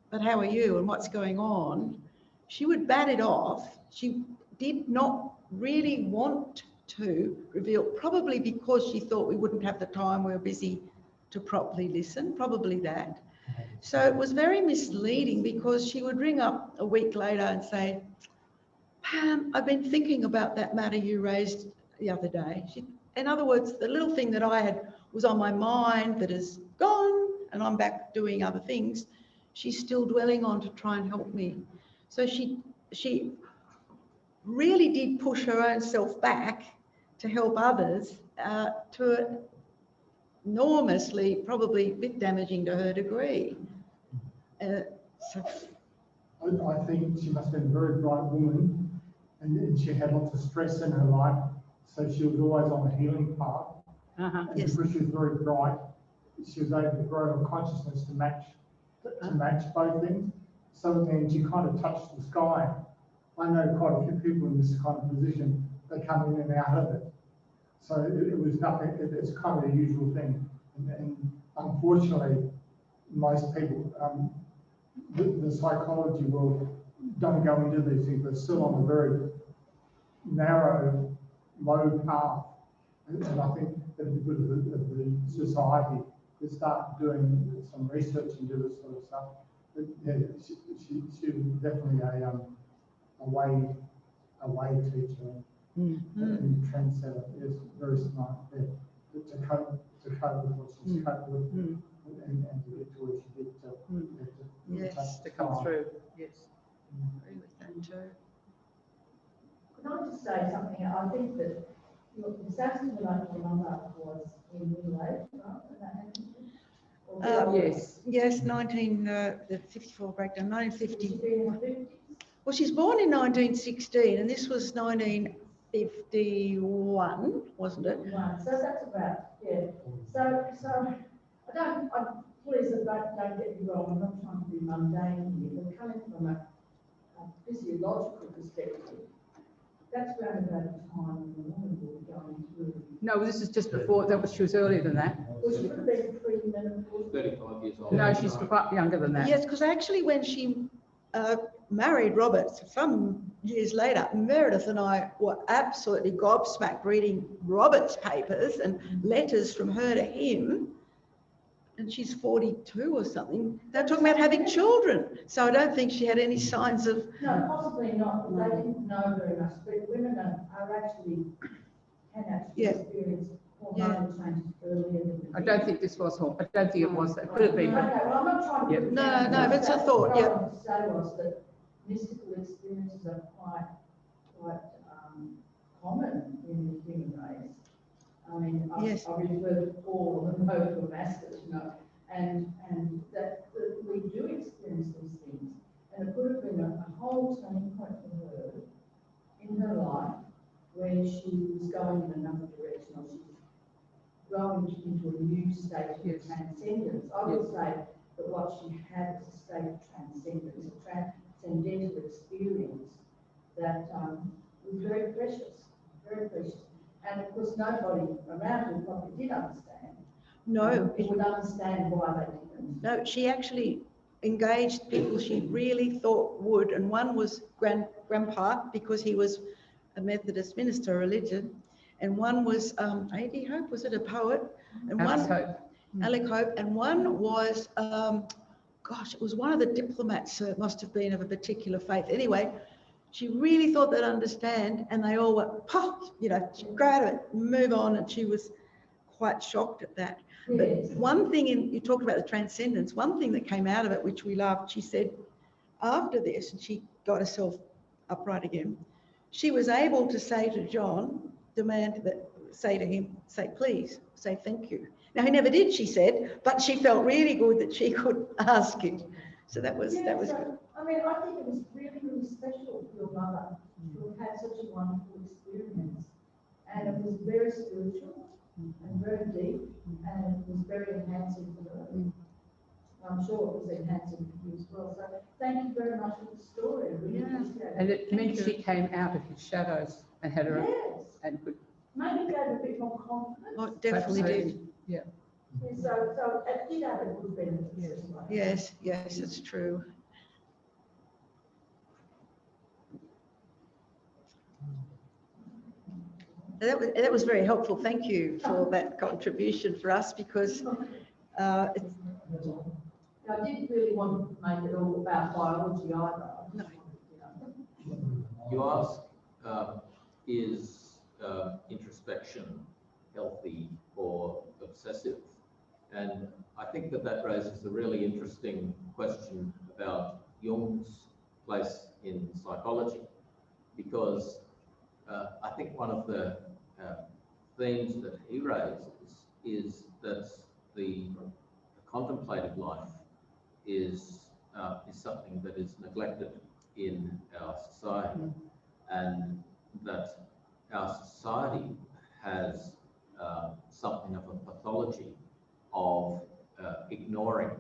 but how are you and what's going on, she would bat it off. She did not really want to reveal, probably because she thought we wouldn't have the time, we were busy to properly listen, probably that. So it was very misleading because she would ring up a week later and say, Pam, I've been thinking about that matter you raised the other day. In other words, the little thing that I had was on my mind that is gone and I'm back doing other things, she's still dwelling on to try and help me. So she really did push her own self back to help others to enormously, probably a bit damaging to her degree. I think she must have been a very bright woman, and she had lots of stress in her life, so she was always on the healing path. And yes. Because she was very bright, she was able to grow her consciousness to match both things. So then she kind of touched the sky. I know quite a few people in this kind of position, they come in and out of it. So it was nothing, it's kind of a usual thing. And unfortunately, most people, the psychology world don't go into these things, but still on a very narrow, low path. And I think it'd be good of the society to start doing some research into this sort of stuff. But yeah, she was definitely a way teacher and trendsetter. Is very smart. Yeah, to cope with what she's coped with and to get to where she did Yes, To come through, yes. agree with that too. Can I just say something? I think that the Saxon like your mother was in middle age, right? When that happened? Yes. Yes, the 54 breakdown, She 1950. was in her 50s. Well, she's born in 1916, and this was 1951, wasn't it? Right, so that's about, yeah. So please don't get me wrong, I'm not trying to be mundane here, but coming from a physiological perspective, that's around about the time when the woman will be going through. No, this is just before, she was earlier than that. Well, she would have been pre-menopause. 35 years old. No, she's quite younger than that. Yes, because actually when she married Robert, some years later, Meredith and I were absolutely gobsmacked reading Robert's papers and letters from her to him. And she's 42 or something. They're talking about having children. So I don't think she had any signs of... No, possibly not, but they didn't know very much, but women can actually experience hormonal changes earlier than. I don't think this was I don't think it was that. Could have been, Okay, but well, I'm not trying to. Yeah. put it No, down, no, but it's a thought, what I yeah. wanted to say was that mystical experiences are quite common in the human race. I mean, I refer to Paul and the road to Damascus, and that we do experience these things. And it could have been a whole turning point for her in her life where she was going in another direction, or she was growing into a new state of transcendence. I would say that what she had was a state of transcendence, a transcendental experience that was very precious, very precious. And of course, nobody around her probably did understand. No. It would understand why they didn't. No, she actually engaged people she really thought would, and one was Grandpa, because he was a Methodist minister of religion, and one was A.D. Hope, was it a poet? And Alex one, Hope. Alec Hope, and one was, it was one of the diplomats, so it must have been of a particular faith. Anyway, she really thought they'd understand, and they all went, she'd go out of it, move on, and she was quite shocked at that. Yes. But one thing, you talked about the transcendence, one thing that came out of it, which we loved, she said, after this, and she got herself upright again, she was able to say to John, say to him, say please, say thank you. Now, he never did, she said, but she felt really good that she could ask it. So that was good. I mean, I think it was really, really special for your mother to have had such a wonderful experience. And it was very spiritual and very deep, and it was very enhancing for her. I'm sure it was enhancing for you as well. So thank you very much for the story. I really appreciate it. And it meant she came out of his shadows and had her Yes. and could. Maybe gave a bit more confidence. Oh, definitely did. Yeah. Yeah, so it did have a good benefit. Yes, it's true. That was very helpful. Thank you for that contribution for us, because I didn't really want to make it all about biology either. No. You ask, is introspection healthy or obsessive? And I think that raises a really interesting question about Jung's place in psychology, because I think one of the themes that he raises is that the contemplative life is something that is neglected in our society, and that our society has something of a pathology of ignoring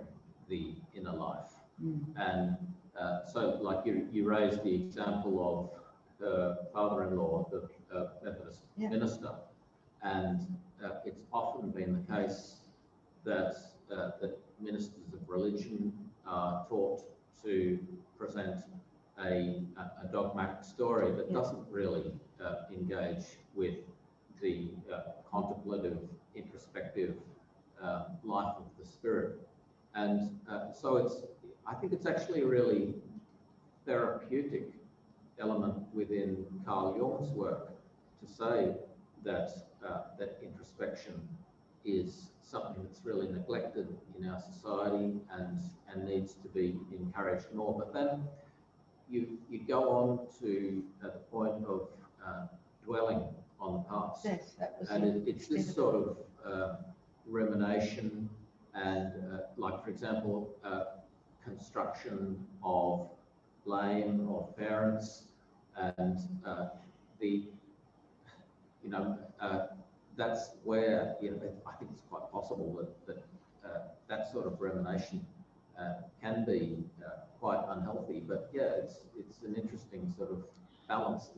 the inner life. And so, like you raised the example of her father-in-law, the Methodist minister, and it's often been the case that that ministers of religion are taught to present a dogmatic story that doesn't really engage with the contemplative, introspective life of the spirit. And so I think it's actually a really therapeutic element within Carl Jung's work to say that that introspection is something that's really neglected in our society and needs to be encouraged more. But then you go on to the point of dwelling on the past. Yes, that was and it's this sort of rumination and like, for example, construction of blame of parents and that's where, I think it's quite possible that sort of rumination can be quite unhealthy. But yeah, it's an interesting sort of balance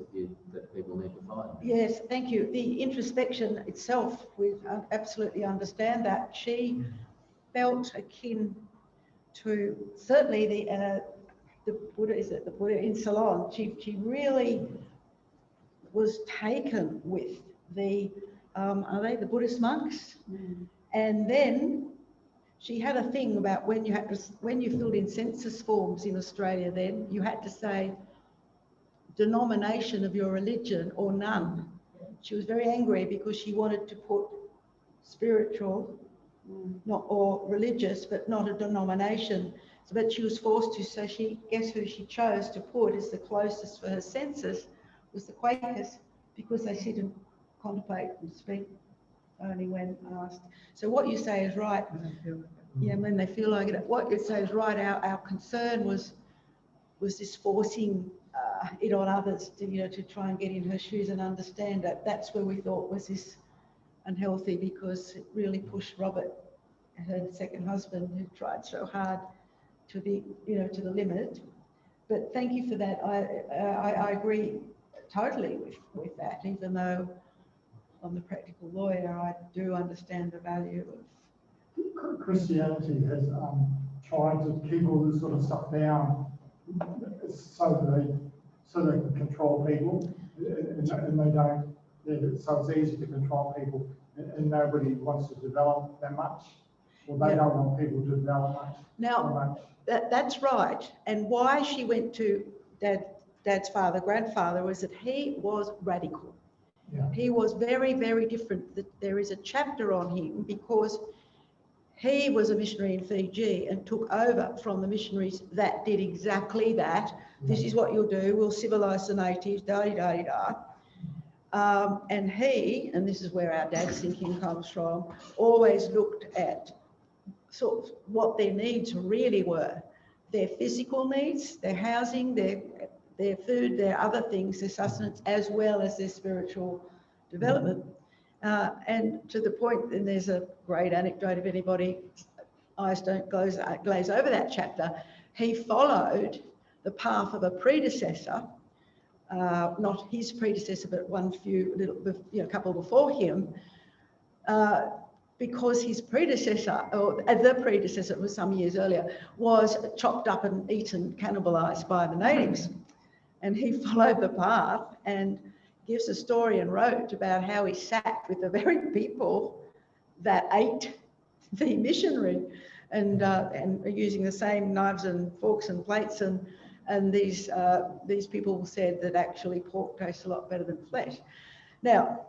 that people need to find. Yes, thank you. The introspection itself, we absolutely understand that. She felt akin to certainly the Buddha, is it the Buddha in Ceylon? She really was taken with the are they the Buddhist monks? And then she had a thing about when you filled in census forms in Australia, then you had to say denomination of your religion or none. She was very angry because she wanted to put spiritual, not or religious, but not a denomination. But she was forced to, so guess who she chose to put as the closest for her census was the Quakers, because they sit and contemplate and speak only when asked. So what you say is right. Yeah, when they feel like it. What you say is right. Our concern was this forcing it on others to try and get in her shoes and understand that. That's where we thought was this unhealthy, because it really pushed Robert, her second husband, who tried so hard to the to the limit. But thank you for that. I agree totally with that, even though I'm the practical lawyer, I do understand the value of Christianity has tried to keep all this sort of stuff down so they can control people, and they don't. So it's easy to control people, and nobody wants to develop that much, or they don't want people to develop much. Now, that's right. And why she went to Dad's grandfather, was that he was radical. Yeah. He was very, very different. There is a chapter on him because he was a missionary in Fiji and took over from the missionaries that did exactly that. This is what you'll do. We'll civilise the natives, da-di-da-di-da. And he, and this is where our dad's thinking comes from, always looked at sort of what their needs really were. Their physical needs, their housing, their food, their other things, their sustenance, as well as their spiritual development. And to the point, and there's a great anecdote, if anybody eyes don't glaze over that chapter, he followed the path of a predecessor, not his predecessor, but a couple before him, because his predecessor, or the predecessor, was some years earlier, was chopped up and eaten, cannibalised by the natives. And he followed the path and gives a story and wrote about how he sat with the very people that ate the missionary and using the same knives and forks and plates, and these people said that actually pork tastes a lot better than flesh. Now,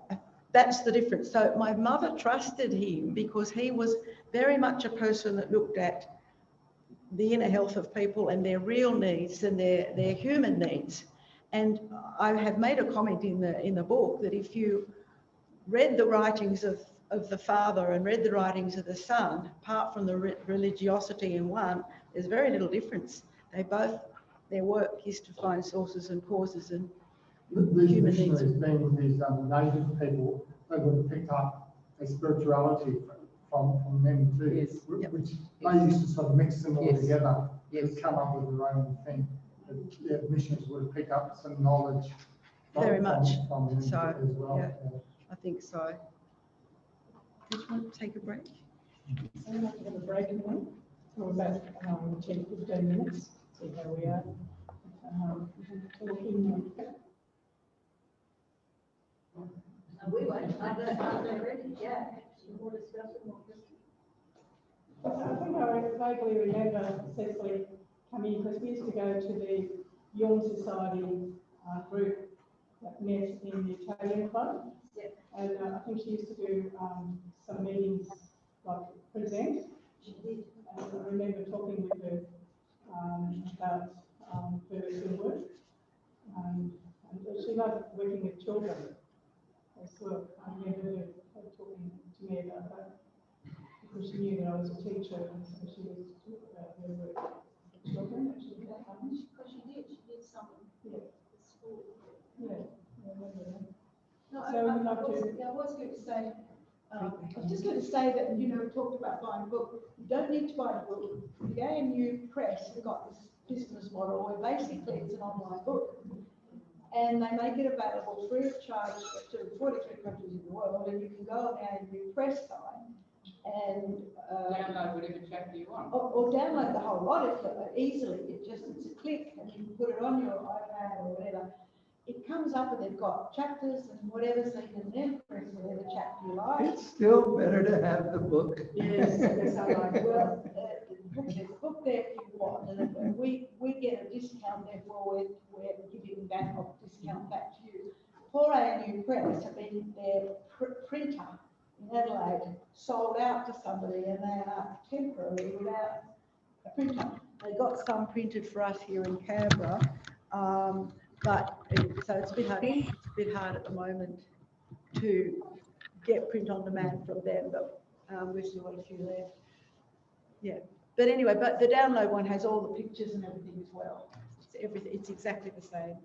that's the difference. So my mother trusted him because he was very much a person that looked at the inner health of people and their real needs and their human needs. And I have made a comment in the book that if you read the writings of the father and read the writings of the son, apart from the religiosity in one, there's very little difference. Their work is to find sources and causes and these human needs. missionaries, being with these native people, they would have picked up a spirituality from them too, Yes. which they used to sort of mix them all Yes. together Yes. to come up with their own thing. Yeah, missionaries would have picked up some knowledge Very much from them so, as well. yeah. I think so. Do you want to take a break? So we'd like to have a break in one for about 10 to 15 minutes, see how we are. talking. We won't. Are they ready? Yeah. More discussion, more questions? I think I vaguely remember Cecily coming in because we used to go to the Jung Society group that met in the Italian club. Yeah. And I think she used to do some meetings, like present. She did. And I remember talking with her about her work. And she loved working with children as well. I remember her talking to me about that because she knew that I was a teacher, and so she was talking about her work with children. Actually, Because she did some yeah, at school. yeah, I remember that. No, So we'd love to. I was going to say, I was just going to say that, you know, we talked about buying a book. You don't need to buy a book. The ANU Press have got this business model where basically it's an online book. And they make it available free of charge to 43 countries in the world, and you can go on the ANU Press site and Download whatever chapter you want. or download the whole lot easily. It's a click, and you can put it on your iPad or whatever. It comes up and they've got chapters and whatever, so you can then press whatever chapter you like. It's still better to have the book. Yes, yes, I like it. Well, there's a book there if you want, and we get a discount, therefore we're giving back a discount back to you. For ANU Press, I mean, their printer in Adelaide sold out to somebody, and they are temporarily without a printer. They got some printed for us here in Canberra, so it's a bit hard at the moment to get print on demand from them, but we've still got a few left. Yeah, but anyway, but the download one has all the pictures and everything as well. It's exactly the same.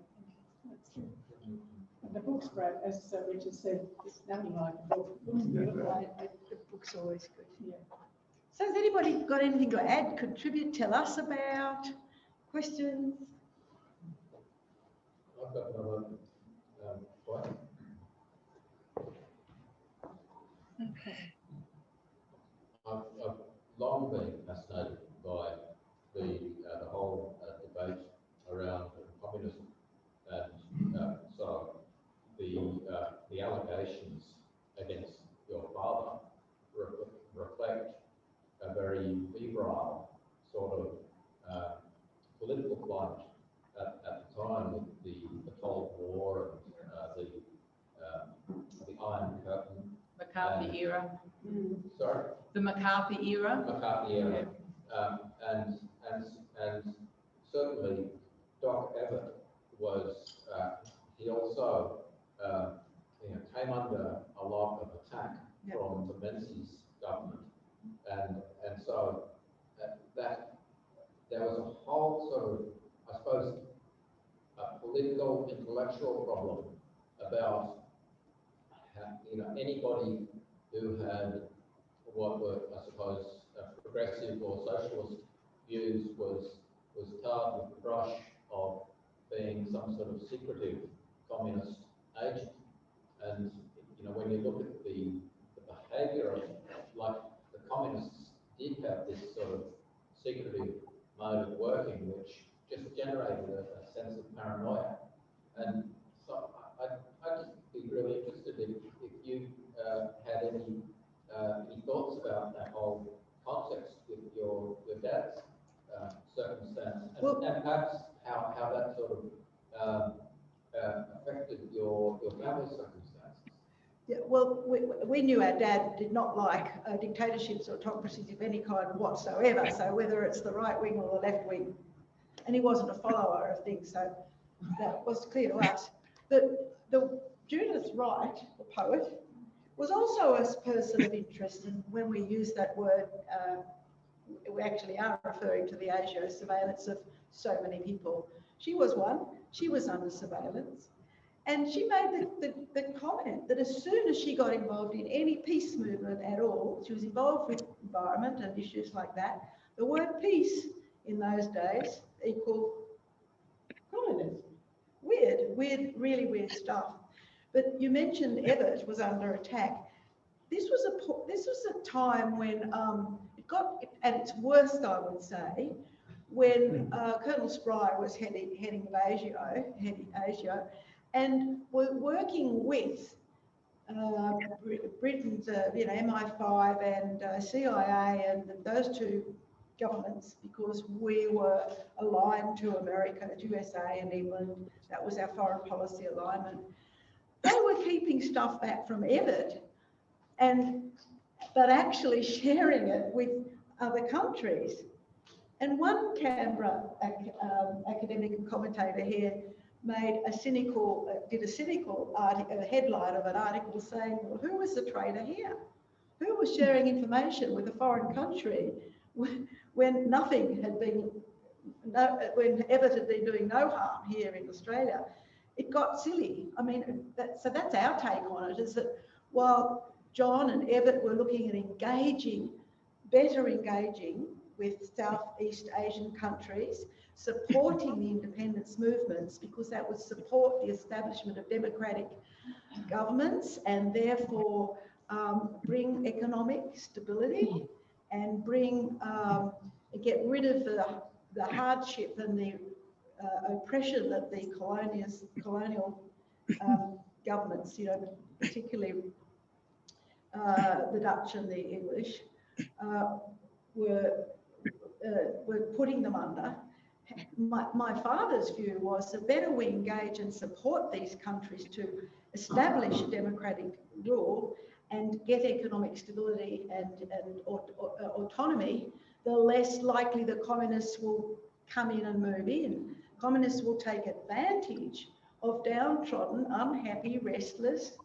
And the book's great, as Richard said, it's nothing like a book. It looks beautiful. The book's always good. Yeah. So has anybody got anything to add, contribute, tell us about, questions? I've got another point. Okay. I've long been fascinated by the whole debate around communism and so the allegations against your father reflect a very febrile sort of political climate at the time with the Cold War and the Iron Curtain. McCarthy era. Sorry? The McCarthy era. McCarthy era. And certainly Doc Evatt was, he also came under a lot of attack from the Menzies government. And so that there was a whole sort of, I suppose, a political, intellectual problem about anybody who had what were, I suppose, progressive or socialist views was tarred with the brush of being some sort of secretive communist agent. And when you look at the behaviour of, like, the communists did have this sort of secretive mode of working, which just generated a sense of paranoia. And so I'd just be really interested if you had any thoughts about that whole context with your dad's circumstance, and perhaps how that sort of affected your family's circumstances. Yeah, well, we knew our dad did not like dictatorships or autocracies of any kind whatsoever. So whether it's the right wing or the left wing, and he wasn't a follower of things, so that was clear to us. But Judith Wright, the poet, was also a person of interest, and when we use that word, we actually are referring to the Asia surveillance of so many people. She was one. She was under surveillance. And she made the comment that as soon as she got involved in any peace movement at all, she was involved with environment and issues like that, the word peace in those days equaled communism. Weird, really weird stuff. But you mentioned Evatt was under attack. This was a time when it got at its worst, I would say, when Colonel Spry was heading Asia, and were working with Britain's MI5 and CIA and those two governments, because we were aligned to America, USA and England. That was our foreign policy alignment. They were keeping stuff back from Evatt, but actually sharing it with other countries. And one Canberra academic and commentator here made a cynical headline of an article saying, well, who was the traitor here? Who was sharing information with a foreign country when nothing had been, when Evatt had been doing no harm here in Australia? It got silly. I mean, so that's our take on it, is that while John and Evatt were looking at better engaging with Southeast Asian countries, supporting the independence movements, because that would support the establishment of democratic governments and therefore bring economic stability and get rid of the hardship and the oppression that the colonial governments, particularly the Dutch and the English, were putting them under. My father's view was the better we engage and support these countries to establish democratic rule and get economic stability and autonomy, the less likely the communists will come in and move in. Communists will take advantage of downtrodden, unhappy, restless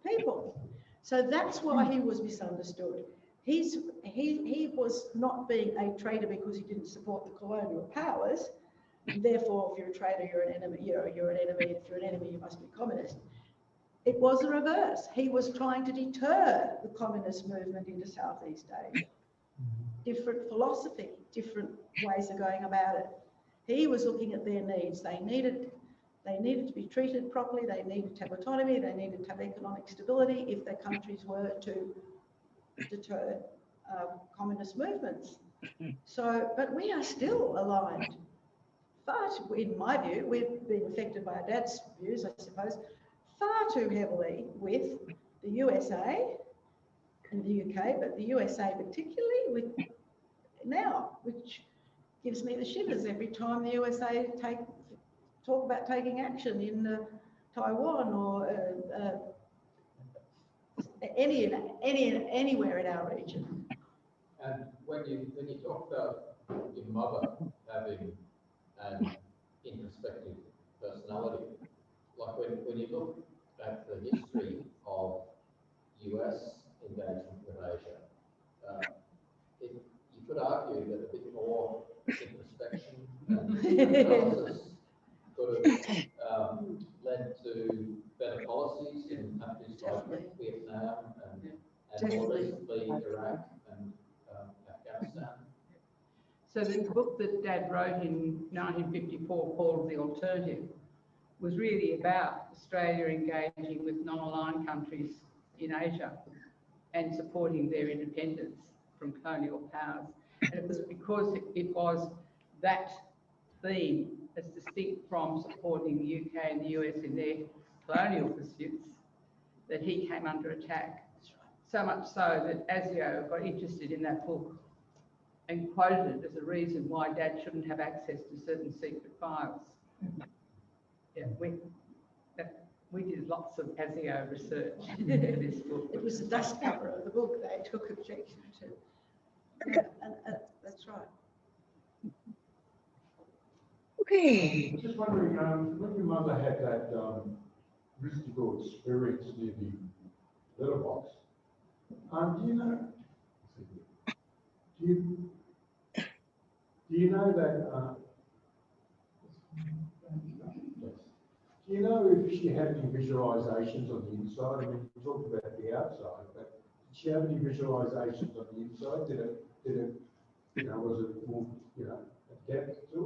people. So that's why he was misunderstood. He was not being a traitor because he didn't support the colonial powers. Therefore, if you're a traitor, you're an enemy. You're an enemy. If you're an enemy, you must be communist. It was the reverse. He was trying to deter the communist movement into Southeast Asia. Different philosophy, different ways of going about it. He was looking at their needs. They needed to be treated properly. They needed to have autonomy. They needed to have economic stability if their countries were to deter communist movements. So, but we are still aligned. But in my view, we've been affected by our dad's views, I suppose, far too heavily with the USA and the UK, but the USA particularly with now, which gives me the shivers every time the USA talk about taking action in Taiwan or anywhere in our region. And when you talk about your mother having an introspective personality, like when you look at the history of US engagement with Asia, you could argue that a bit more introspection and analysis could have led to better policies in countries like Vietnam and more recently Iraq and Afghanistan. So the book that Dad wrote in 1954 called The Alternative was really about Australia engaging with non-aligned countries in Asia and supporting their independence from colonial powers. And it was because it was that theme, as distinct from supporting the UK and the US in their colonial pursuits, that he came under attack. So much so that ASIO got interested in that book and quoted it as a reason why Dad shouldn't have access to certain secret files. Yeah, we did lots of ASIO research for this book. It was the dust cover of the book they took objection to. Yeah, and that's right. Okay. Just wondering, when your mother had that mystical experience near the letterbox, do you know that? Do you know if she had any visualizations on the inside? I mean, you talked about the outside, but did she have any visualizations on the inside? Did it, was it more, a depth to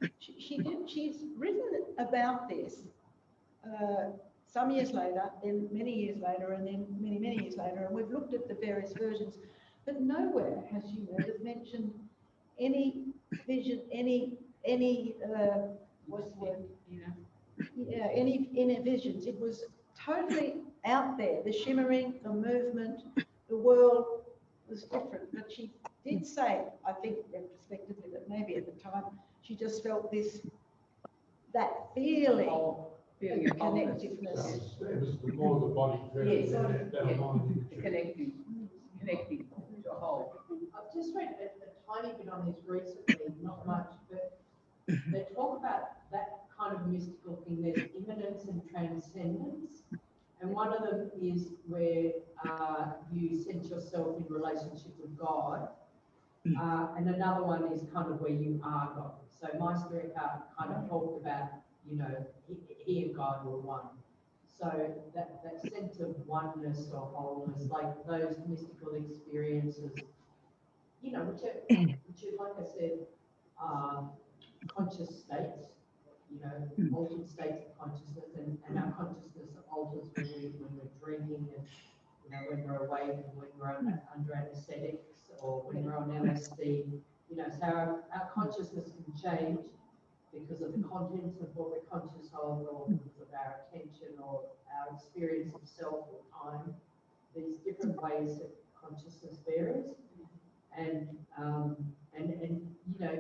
it? She did. She's written about this some years later, then many years later, and then many, many years later, and we've looked at the various versions, but nowhere has she mentioned any vision, any what's the word? Yeah, any inner visions. It was totally out there. The shimmering, the movement, the world was different. But she did say, I think retrospectively, that maybe at the time she just felt that feeling of connectiveness. It was more the body Yes, than a mind. connecting to a whole. I've just read a tiny bit on this recently, not much, but they talk about that kind of mystical thing. There's immanence and transcendence. And one of them is where you sense yourself in relationship with God. And another one is kind of where you are God. So Meister Eckhart kind of talked about, you know, he and God were one. So that sense of oneness or wholeness, like those mystical experiences, you know, which are like I said, conscious states, you know, altered states of consciousness, and our consciousness alters when we're dreaming, and you know, when we're awake, and when we're under anesthetics, or when we're on LSD, you know, so our consciousness can change because of the contents of what we're conscious of, or because of our attention, or our experience of self or time. These different ways that consciousness varies, and you know,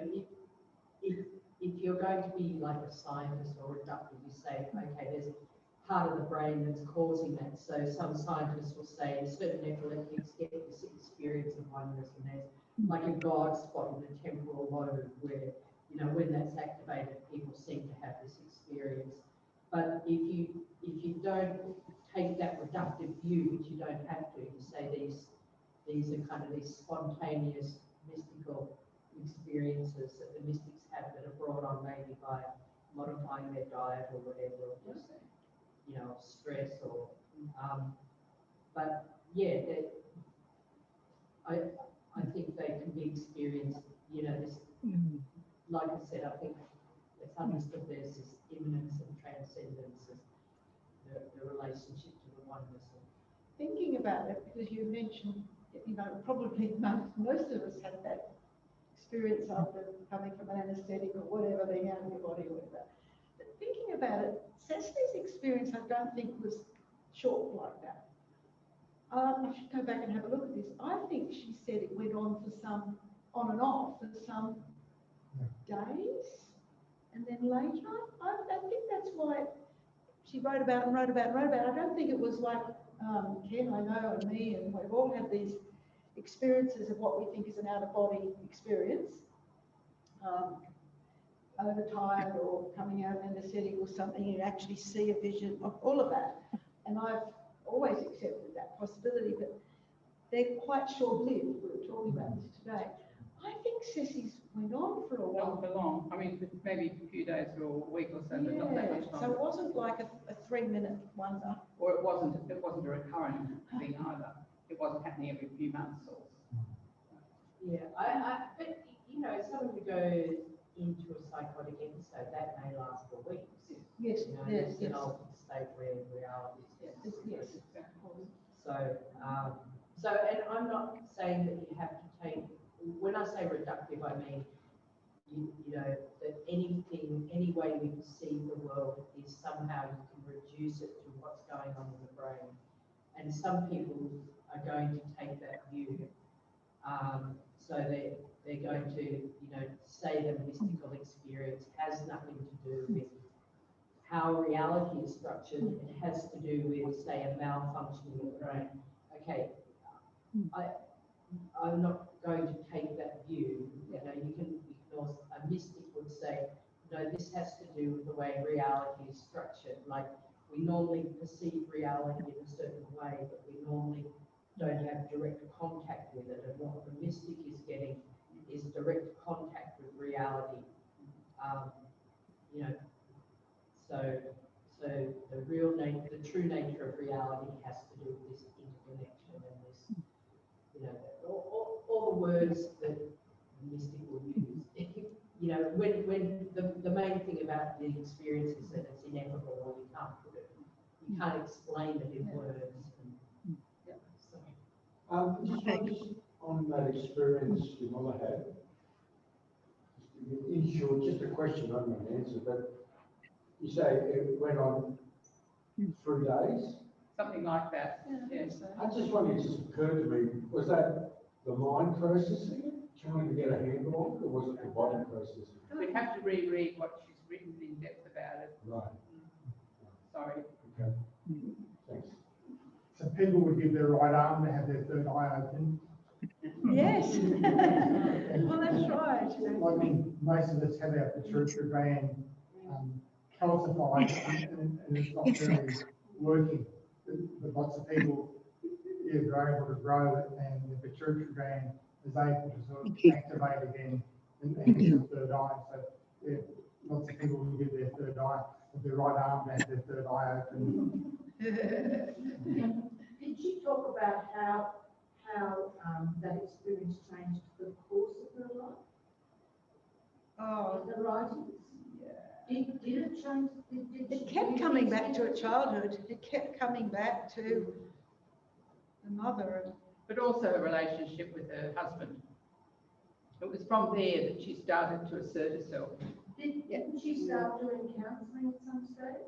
if you're going to be like a scientist or reductive, you say, okay, there's part of the brain that's causing that. So some scientists will say certain epileptics get this experience of oneness, and there's like a God spot in the temporal lobe where, you know, when that's activated, people seem to have this experience. But if you don't take that reductive view, which you don't have to, you say these are kind of these spontaneous mystical experiences that the mystics have that are brought on maybe by modifying their diet or whatever, or just, you know, stress or, but yeah, I think they can be experienced, you know, this, like I said, I think it's understood there's this immanence and transcendence of the relationship to the oneness. Thinking about it, because you mentioned, you know, probably most of us had that experience after coming from an anaesthetic or whatever, being out of your body or whatever. But thinking about it, Cecily's experience, I don't think was short like that. I should go back and have a look at this. I think she said it went on for some, on and off, for some days, and then later, I think that's why she wrote about and wrote about and wrote about it. I don't think it was like Ken, I know, and me, and we've all had these experiences of what we think is an out-of-body experience, overtired or coming out of anaesthetic or something, you actually see a vision of all of that. And I've always accepted that possibility, but they're quite short-lived. We were talking about this today. I think Cecily's went on for a while. Not for long. I mean, maybe a few days or a week or so, but not that much longer. So it wasn't like a 3-minute wonder. Or it wasn't a recurrent thing either. It wasn't happening every few months or. Yeah, but you know, someone who goes into a psychotic episode, that may last for weeks. Yes, you know, yes, it's an altered state where reality is. Yes. So, and I'm not saying that you have to take, when I say reductive, I mean, you know, that anything, any way we perceive the world is somehow you can reduce it to what's going on in the brain. And some people are going to take that view. So they're going to, you know, say the mystical experience has nothing to do with how reality is structured. It has to do with, say, a malfunctioning of the brain. Okay, I'm not going to take that view. You know, you can also, a mystic would say, no, this has to do with the way reality is structured. Like, we normally perceive reality in a certain way, but we normally don't have direct contact with it. And what the mystic is getting is direct contact with reality. You know, so the real nature, the true nature of reality has to do with this interconnection and this, you know, all the words that the mystic will use. You know, when the main thing about the experience is that it's ineffable, or you can't explain it in words. Just on that experience your mother had, In short, just a question, not an answer, but you say it went on 3 days? Something like that, yes. I just wondered, it just occurred to me, was that the mind processing it, trying to get a handle on it, or was it the body processing it? We'd have to reread what she's written in depth about it. Right. Sorry. Okay. Thanks. So people would give their right arm to have their third eye open. Yes. Well, that's right. I mean, most of us have our pituitary gland calcified and it's not really working. But lots of people are able to grow it and the pituitary gland is able to sort of activate again and get the third eye. So yeah, lots of people will give their third eye, with their right arm to have their third eye open. Did she talk about how that experience changed the course of her life? Oh, The writings? Did it change? it kept coming back to her childhood. It kept coming back to the mother. But also a relationship with her husband. It was from there that she started to assert herself. Didn't she start doing counselling at some stage?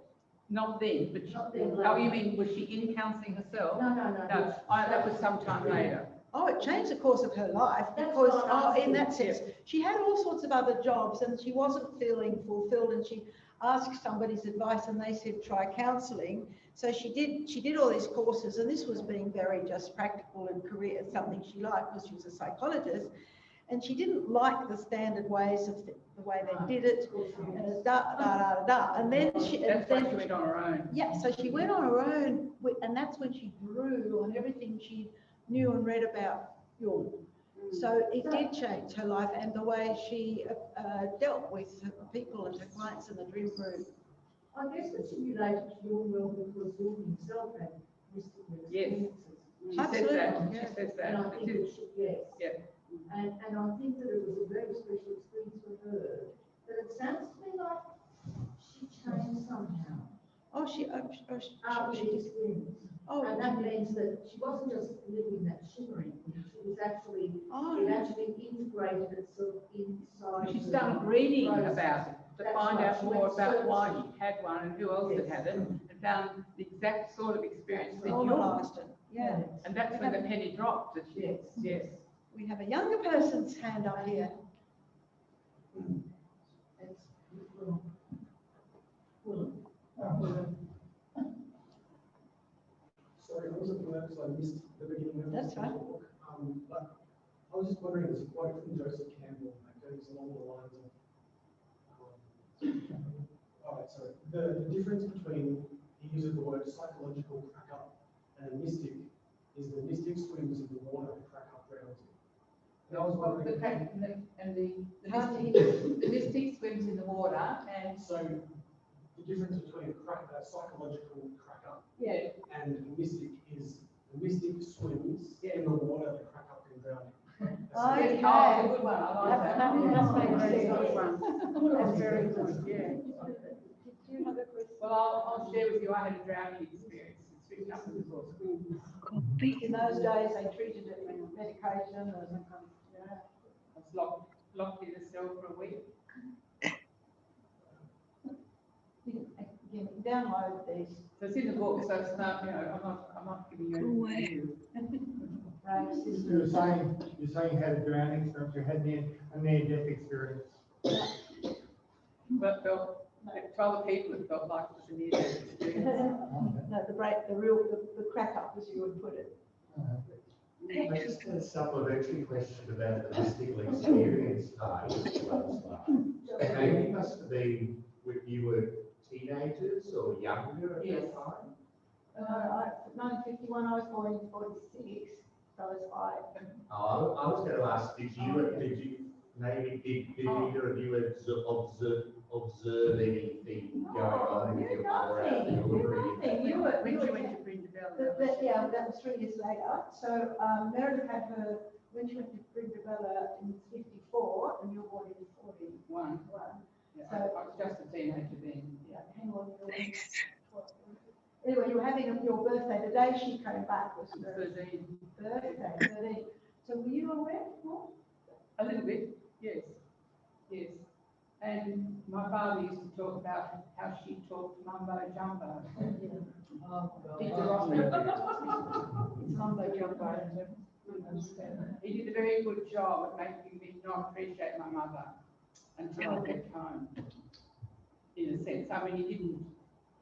Not then, but she, Not then, oh, you later. mean, was she in counselling herself? No. No, that was some time later. Oh, it changed the course of her life That's because, what I'm in that asking. sense, she had all sorts of other jobs and she wasn't feeling fulfilled and she asked somebody's advice and they said, try counselling. So she did all these courses and this was being very just practical and career, something she liked because she was a psychologist. And she didn't like the standard ways of the way they did it. And then she... That's why she went on her own. Yeah, so she went on her own, and that's when she drew on everything she knew and read about Jung. So it did change her life and the way she dealt with her people and her clients in the dream group. I guess that she related to Jung well because Jung himself had mystical experiences. She says that. Absolutely, She says that. And I think that she, yes. Yeah. And I think that it was a very special experience for her. But it sounds to me like she changed somehow Oh, she after the experience. oh, And that means that she wasn't just living that shimmering thing, she was actually, oh, it actually integrated itself inside. She her started reading process. about it to That's find right. out She more went about why searching. she had one and who else had had it, and found the exact sort of experience that you normalised it. Yeah. And that's when the penny dropped. That she, yes. We have a younger person's hand up here. It's full. Sorry, I wasn't there because I missed the beginning of That's the right. talk. But I was just wondering, there's a quote from Joseph Campbell that goes along the lines of, all right, so the difference between, he uses the word psychological crack up and a mystic is the mystic swims in the water and crack up drowns it. And I was wondering, The mystic swims in the water and so the difference between a psychological crack up yeah, and a mystic is the mystic swims in the water, the crack up can drown it. Okay. Oh, good one. I like that. That does make That's a sense. good one. That's very good, yeah. Do you have a question? Well, I'll share with you, I had a drowning experience. It's written up in the book. In those days, they treated it with medication or some kind of, I was locked in a cell for a week. Again, download these. So it's in the book, so it's not, I'm not giving you anything. You're saying you had a drowning experience, you had a near-death experience. But to other people, it felt like it was a near-death experience. No, the crack up, as you would put it. I just had a supplementary question about the mystical experience part of the life. Maybe it must have been when you were teenagers or younger at that time? 1951, I was born in 46, so I was 5. Oh, I was going to ask, did you maybe did either of you observe anything going on with your mother out there? Nothing. You were, When she went to Brindabella. yeah, that was 3 years later. So Meredith had her, when she went to Brindabella in 54, and you were born in 41. Yeah, So, I was just a teenager then. yeah, hang on. Anyway, you were having your birthday. The day she came back was her 13. birthday, 13. So were you aware? What? A little bit, yes. Yes. And my father used to talk about how she talked mumbo jumbo. Oh, Did you God. It's mumbo jumbo. He did a very good job at making me not appreciate my mother until I left home. In a sense, I mean, he didn't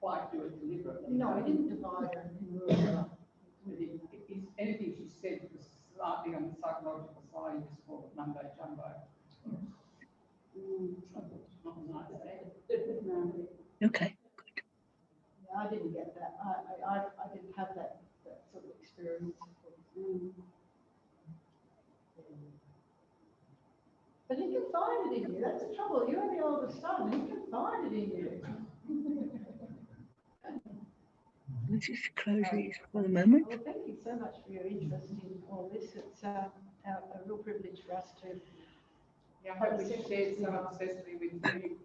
quite do it deliberately. No, he didn't divide her and rule her up. Anything she said was slightly on the psychological side, he just called it mumbo jumbo. Not nice, eh? Okay. Yeah, I didn't get that. I didn't have that sort of experience. But he can find it in you. That's the trouble. You're the oldest son. He can find it in you. Let's just close these for a moment. Well, thank you so much for your interest in all this. It's a real privilege for us to. Yeah, I hope we shared some of Cecily with you.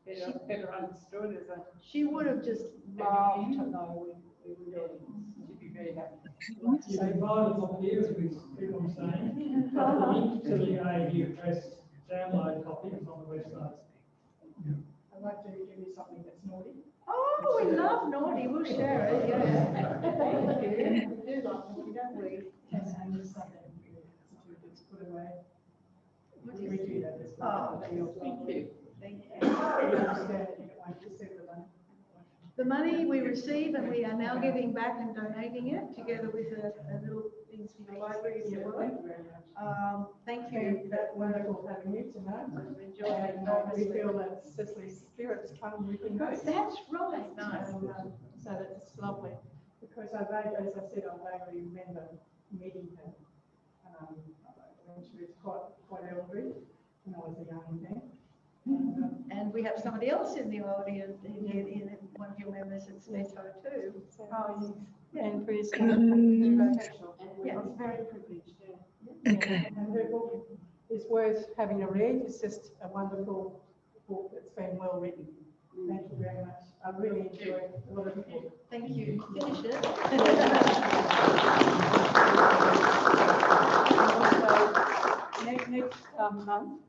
She's better understood as a. She would have just loved to know we were doing this. She'd be very happy. You can violence up here, as we keep on saying. The link to the AU Press download copy is on the website. I'd like to give you something that's naughty. Oh, we love naughty. We'll share it. Yeah. Thank you. We do love naughty, don't we? And just something to just put away. What We is it? do that as Oh, well. thank you. Thank you. You understand that you don't want to send the money. The money we receive and we are now giving back and donating it together with a little things for your library if you Yeah, want. thank you very much. Thank you. And that's wonderful having you tonight. Enjoy it. And we feel that Cecily's spirits come within us. That's right. And, so that's lovely, because I vaguely, as I said, I vaguely remember meeting her when she was quite elderly, when I was a young man. And we have somebody else in the audience, in one of your members, it's Neto too. And for his Yeah. it's very privileged, yeah. Okay. And her book is worth having a read. It's just a wonderful book that's been well written. Thank you very much. I really enjoyed a lot of the book. Thank you. Finish it. Next month,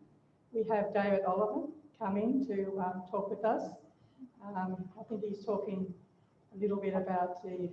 we have David Oliver coming to talk with us. I think he's talking a little bit about the